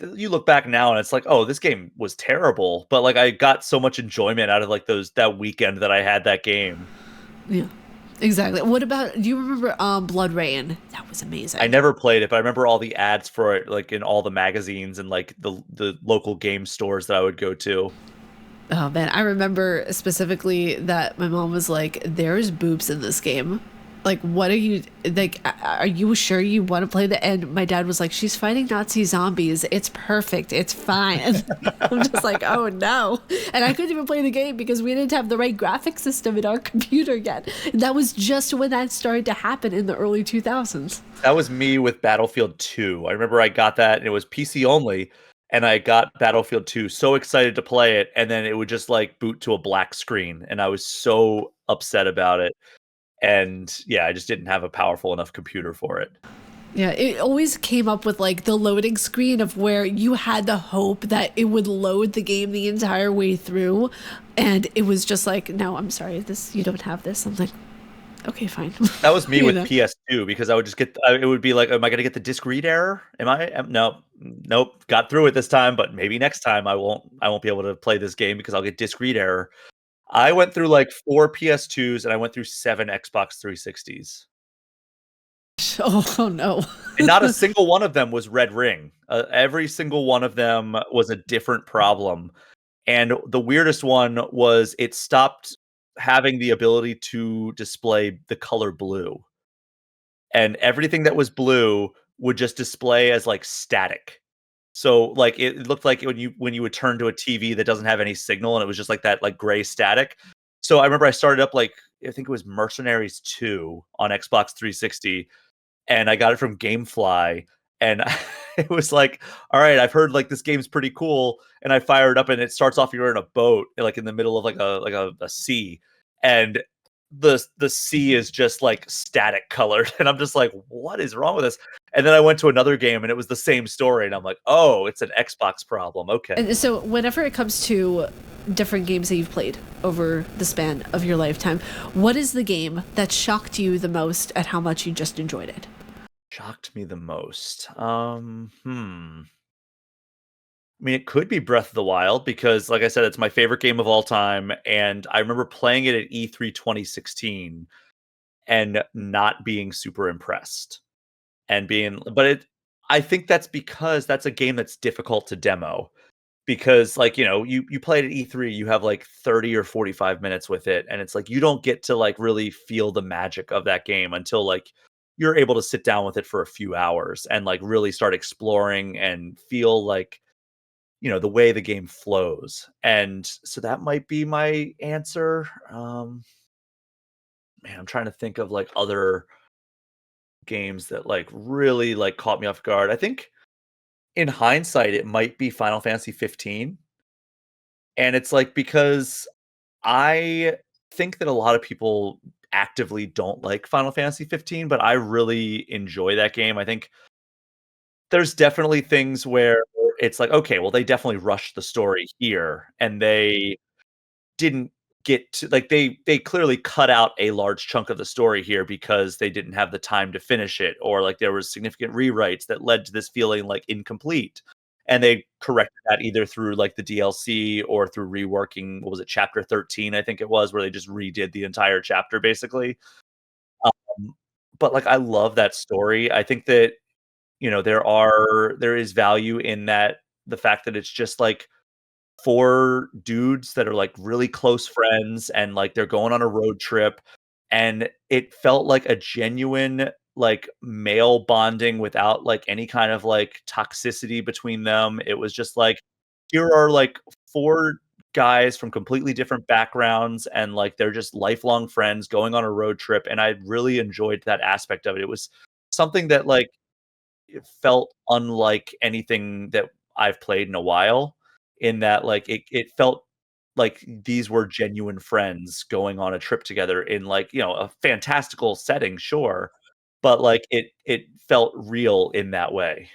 you look back now and it's like, oh, this game was terrible. But like I got so much enjoyment out of like that weekend that I had that game. Yeah. Exactly. What about, do you remember Blood Rain? That was amazing. I never played it, but I remember all the ads for it, like in all the magazines and like the local game stores that I would go to. Oh man, I remember specifically that my mom was like, "There's boobs in this game. Like, what are you like? Are you sure you want to play the?" And my dad was like, "She's fighting Nazi zombies. It's perfect. It's fine." I'm just like, "Oh no!" And I couldn't even play the game because we didn't have the right graphic system in our computer yet. And that was just when that started to happen in the early 2000s. That was me with Battlefield 2. I remember I got that and it was PC only. And I got Battlefield 2, so excited to play it, and then it would just like boot to a black screen, and I was so upset about it. And yeah, I just didn't have a powerful enough computer for it. Yeah, it always came up with like the loading screen of where you had the hope that it would load the game the entire way through, and it was just like, no, I'm sorry, you don't have this. I'm like, okay, fine. That was me with know? PS2 because I would just get it would be like, am I going to get the disc read error? Nope, got through it this time, but maybe next time I won't be able to play this game because I'll get disc read error. I went through like 4 PS2s and I went through 7 Xbox 360s. Oh no. And not a single one of them was Red Ring. Every single one of them was a different problem. And the weirdest one was it stopped having the ability to display the color blue. And everything that was blue would just display as like static. So like it looked like when you would turn to a TV that doesn't have any signal and it was just like that like gray static. So I remember I started up like I think it was Mercenaries 2 on Xbox 360 and I got it from GameFly and it was like, all right, I've heard like this game's pretty cool and I fired up and it starts off you're in a boat like in the middle of like a sea and the sea is just like static colored and I'm just like what is wrong with this? And then I went to another game and it was the same story and I'm like, "Oh, it's an Xbox problem." Okay. And so whenever it comes to different games that you've played over the span of your lifetime, what is the game that shocked you the most at how much you just enjoyed it? Shocked me the most. I mean, it could be Breath of the Wild because, like I said, it's my favorite game of all time, and I remember playing it at E3 2016 and not being super impressed, and being but I think that's because that's a game that's difficult to demo because, like, you play it at E3, you have, like, 30 or 45 minutes with it, and it's like you don't get to, like, really feel the magic of that game until, like, you're able to sit down with it for a few hours and, like, really start exploring and feel like the way the game flows. And so that might be my answer. Man, I'm trying to think of like other games that like really like caught me off guard. I think in hindsight it might be Final Fantasy 15, and it's like because I think that a lot of people actively don't like Final Fantasy 15, but I really enjoy that game. I think there's definitely things where it's like, okay, well, they definitely rushed the story here, and they didn't get to like they clearly cut out a large chunk of the story here because they didn't have the time to finish it, or like there was significant rewrites that led to this feeling like incomplete. And they corrected that either through like the DLC or through reworking, what was it, chapter 13, I think it was, where they just redid the entire chapter basically. Um, but like I love that story. I think that there is value in that, the fact that it's just like 4 dudes that are like really close friends and like they're going on a road trip, and it felt like a genuine like male bonding without like any kind of like toxicity between them. It was just like, here are like 4 guys from completely different backgrounds, and like they're just lifelong friends going on a road trip, and I really enjoyed that aspect of it. It was something that like it felt unlike anything that I've played in a while, in that, like, it felt like these were genuine friends going on a trip together in, like, a fantastical setting, sure, but, like, it felt real in that way.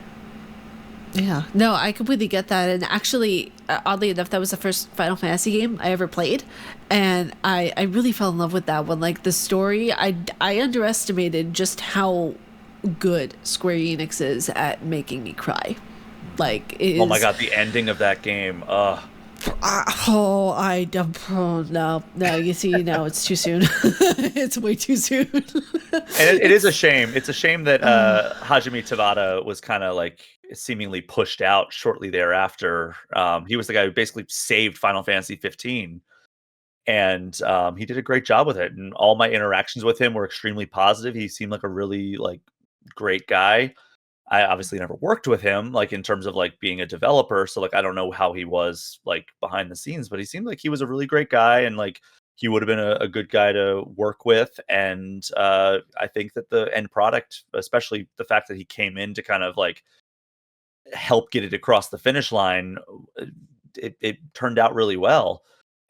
Yeah, no, I completely get that. And actually, oddly enough, that was the first Final Fantasy game I ever played, and I really fell in love with that one. Like the story, I underestimated just how good Square Enix is at making me cry. Like it Oh my is. god, the ending of that game, ugh. Oh, I don't. Oh, no. You see, no, it's too soon. It's way too soon. And it is a It's. shame. It's a shame that, Hajime Tabata was kinda, like, seemingly pushed out shortly thereafter. He was the guy who basically saved Final Fantasy 15. And he did a great job with it, and all my interactions with him were extremely positive. He seemed like a really like great guy. I obviously never worked with him like in terms of like being a developer, so like I don't know how he was like behind the scenes, but he seemed like he was a really great guy, and like he would have been a good guy to work with. And I think that the end product, especially the fact that he came in to kind of like help get it across the finish line, uh, it turned out really well.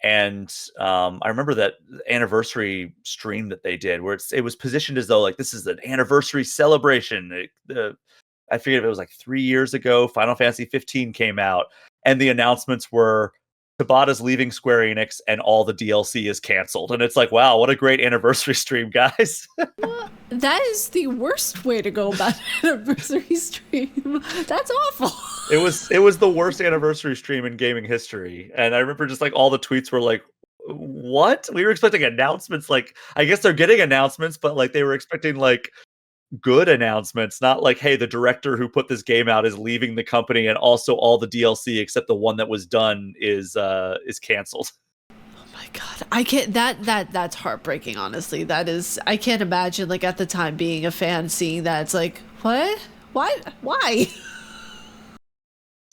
And I remember that anniversary stream that they did, where it was positioned as though like this is an anniversary celebration. I forget if it was like 3 years ago, Final Fantasy 15 came out, and the announcements were Tabata's leaving Square Enix and all the DLC is canceled. And it's like, wow, what a great anniversary stream, guys. That is the worst way to go about an anniversary stream. That's awful. It was the worst anniversary stream in gaming history. And I remember just like all the tweets were like, what? We were expecting announcements. Like, I guess they're getting announcements, but like they were expecting like good announcements, not like, hey, the director who put this game out is leaving the company, and also all the DLC except the one that was done is canceled. Oh my god, I can't. That's heartbreaking. Honestly, that is. I can't imagine like at the time being a fan seeing that. It's like what? Why? Why?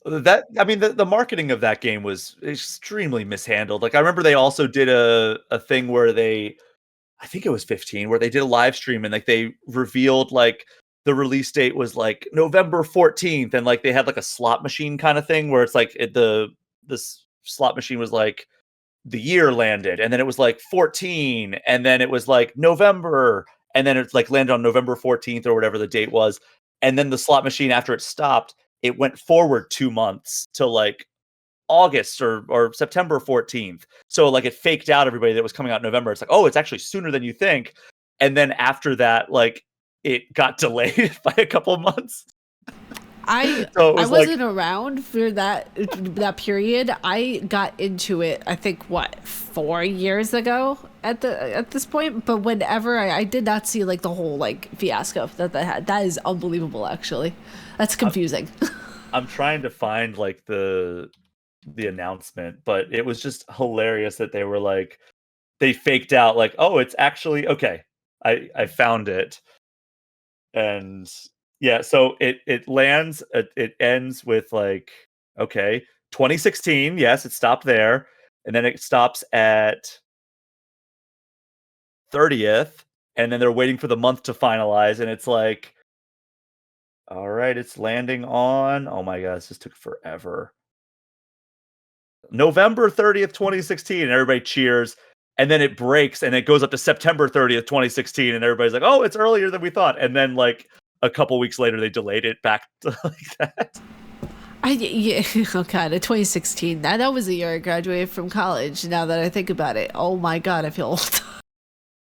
That I mean, the marketing of that game was extremely mishandled. Like I remember they also did a thing where they, I think it was 15, where they did a live stream and like they revealed like the release date was like November 14th, and like they had like a slot machine kind of thing where it's like this slot machine was like the year landed, and then it was like 14, and then it was like November, and then it's like landed on November 14th or whatever the date was. And then the slot machine, after it stopped, it went forward 2 months to like August or September 14th. So like it faked out everybody that was coming out in November. It's like, oh, it's actually sooner than you think. And then after that, like it got delayed by a couple of months. I So it I was like, wasn't around for that period. I got into it. I think what 4 years ago at this point. But whenever I did not see like the whole like fiasco that they had. That is unbelievable. Actually, that's I'm, confusing. I'm trying to find like the announcement, but it was just hilarious that they were like they faked out like, oh, it's actually okay. I found it. And yeah, so it lands it ends with like, okay, 2016, yes, it stopped there, and then it stops at 30th, and then they're waiting for the month to finalize, and it's like, all right, it's landing on, oh my gosh, this took forever. November 30th, 2016, and everybody cheers. And then it breaks and it goes up to September 30th, 2016, and everybody's like, "Oh, it's earlier than we thought." And then like a couple weeks later they delayed it back to like that. Yeah, oh god, 2016. That was the year I graduated from college. Now that I think about it, oh my god, I feel old.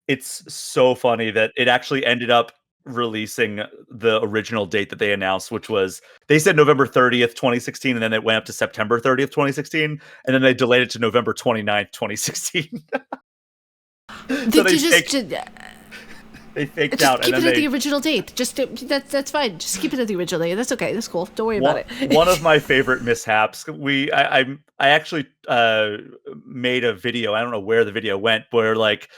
It's so funny that it actually ended up releasing the original date that they announced, which was they said November 30th, 2016, and then it went up to September 30th, 2016, and then they delayed it to November 29th, 2016. So they faked just out keep and it then at the original date. Just that's fine. Just keep it at the original date. That's okay. That's cool. Don't worry about it. One of my favorite mishaps. I actually made a video. I don't know where the video went, where like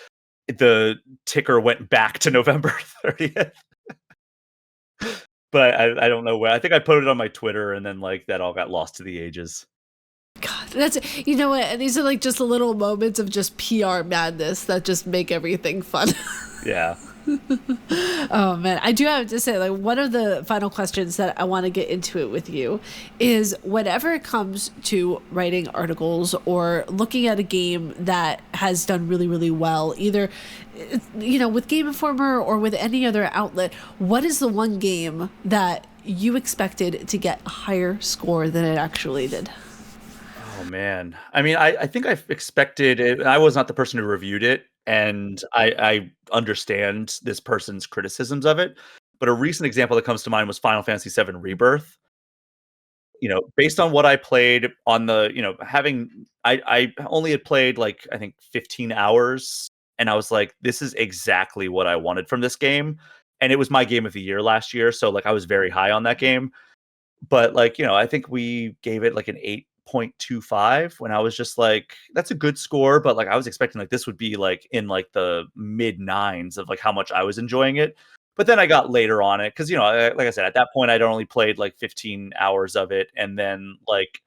the ticker went back to November 30th. But I don't know where. I think I put it on my Twitter, and then like that all got lost to the ages. God, that's, you know what? These are like just little moments of just PR madness that just make everything fun. Yeah. Oh man, I do have to say, like, one of the final questions that I want to get into it with you is whenever it comes to writing articles or looking at a game that has done really, really well, either, you know, with Game Informer or with any other outlet, what is the one game that you expected to get a higher score than it actually did? Oh man. I mean, I think I expected it. I was not the person who reviewed it, and I understand this person's criticisms of it. But a recent example that comes to mind was Final Fantasy VII Rebirth. You know, based on what I played on the, you know, I only had played like I think 15 hours, and I was like, this is exactly what I wanted from this game. And it was my game of the year last year, so like I was very high on that game. But like, you know, I think we gave it like an 8.25 when I was just like, that's a good score, but like I was expecting like this would be like in like the mid nines of like how much I was enjoying it. But then I got later on it because, you know, like I said, at that point I'd only played like 15 hours of it, and then like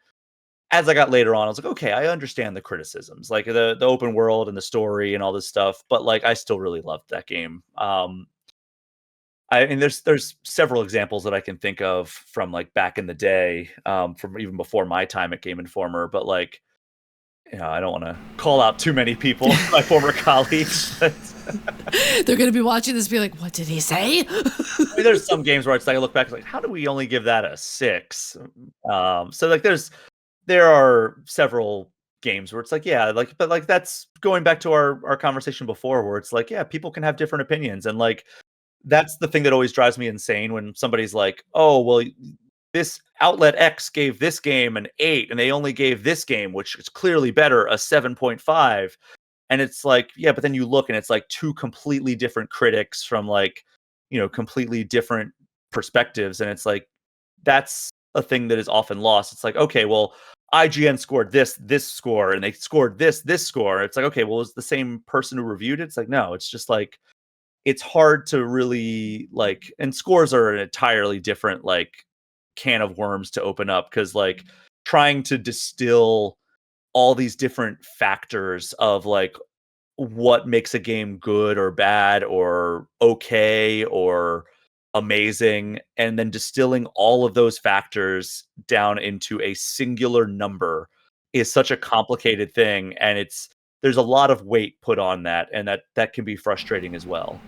as I got later on, I was like, okay, I understand the criticisms, like the open world and the story and all this stuff, but like I still really loved that game. I mean, there's several examples that I can think of from like back in the day, from even before my time at Game Informer. But like, you know, I don't want to call out too many people, my former colleagues. But, They're gonna be watching this, be like, "What did he say?" I mean, there's some games where it's like I look back, like, how do we only give that a 6? So like, there are several games where it's like, yeah, like, but like that's going back to our conversation before, where it's like, yeah, people can have different opinions, and like that's the thing that always drives me insane when somebody's like, "Oh, well, this outlet X gave this game an 8, and they only gave this game, which is clearly better, a 7.5." And it's like, yeah, but then you look and it's like two completely different critics from like, you know, completely different perspectives. And it's like, that's a thing that is often lost. It's like, okay, well, IGN scored this score, and they scored this score. It's like, okay, well, it's the same person who reviewed it. It's like, no, it's just like, it's hard to really like, and scores are an entirely different like can of worms to open up, because like trying to distill all these different factors of like what makes a game good or bad or okay or amazing, and then distilling all of those factors down into a singular number is such a complicated thing, and there's a lot of weight put on that, and that can be frustrating as well.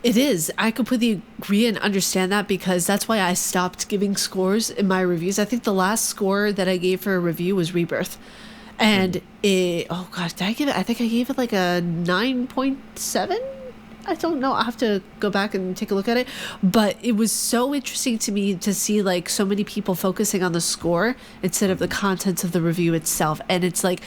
It is. I completely agree and understand that, because that's why I stopped giving scores in my reviews. I think the last score that I gave for a review was Rebirth. And oh gosh, did I give it? I think I gave it like a 9.7. I don't know. I'll have to go back and take a look at it. But it was so interesting to me to see like so many people focusing on the score instead of the contents of the review itself. And it's like,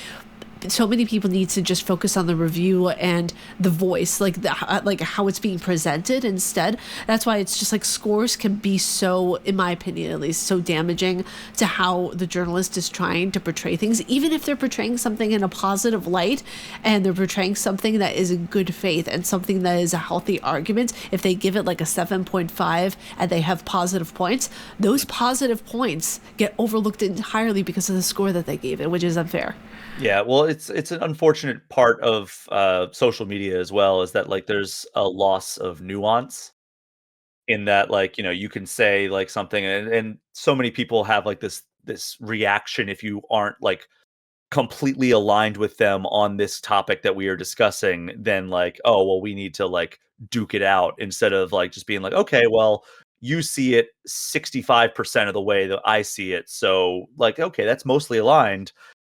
so many people need to just focus on the review and the voice, like like how it's being presented instead. That's why it's just like scores can be so, in my opinion at least, so damaging to how the journalist is trying to portray things, even if they're portraying something in a positive light and they're portraying something that is in good faith and something that is a healthy argument. If they give it like a 7.5 and they have positive points, those positive points get overlooked entirely because of the score that they gave it, which is unfair. Yeah, well, it's an unfortunate part of social media as well, is that like there's a loss of nuance in that, like, you can say like something, and so many people have like this reaction if you aren't like completely aligned with them on this topic that we are discussing, then like, oh well, we need to like duke it out, instead of like just being like, okay, well, you see it 65% of the way that I see it, so like, okay, that's mostly aligned.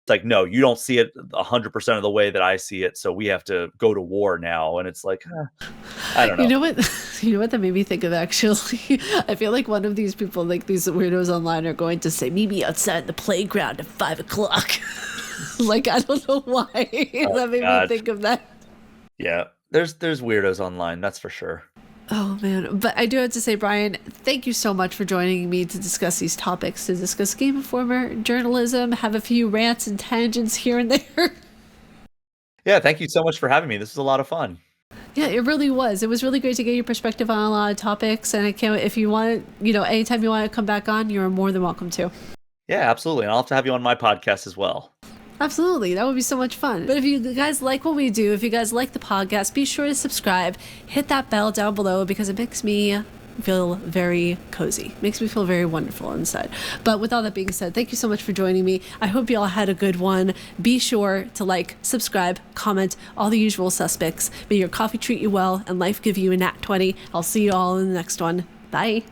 It's like, no, you don't see it 100% of the way that I see it, so we have to go to war now. And it's like, I don't You know. know what? You know what that made me think of actually? I feel like one of these people, like these weirdos online, are going to say, "Meet me outside the playground at 5 o'clock." Like, I don't know why. That made me God. think of that. Yeah, there's weirdos online, that's for sure. Oh man. But I do have to say, Brian, thank you so much for joining me to discuss these topics, to discuss Game Informer journalism, have a few rants and tangents here and there. Yeah, thank you so much for having me. This was a lot of fun. Yeah, it really was. It was really great to get your perspective on a lot of topics. And I can't, if you want, anytime you want to come back on, you're more than welcome to. Yeah, absolutely. And I'll have to have you on my podcast as well. Absolutely. That would be so much fun. But if you guys like what we do, if you guys like the podcast, be sure to subscribe, hit that bell down below, because it makes me feel very cozy. Makes me feel very wonderful inside. But with all that being said, thank you so much for joining me. I hope you all had a good one. Be sure to like, subscribe, comment, all the usual suspects. May your coffee treat you well and life give you a nat 20. I'll see you all in the next one. Bye.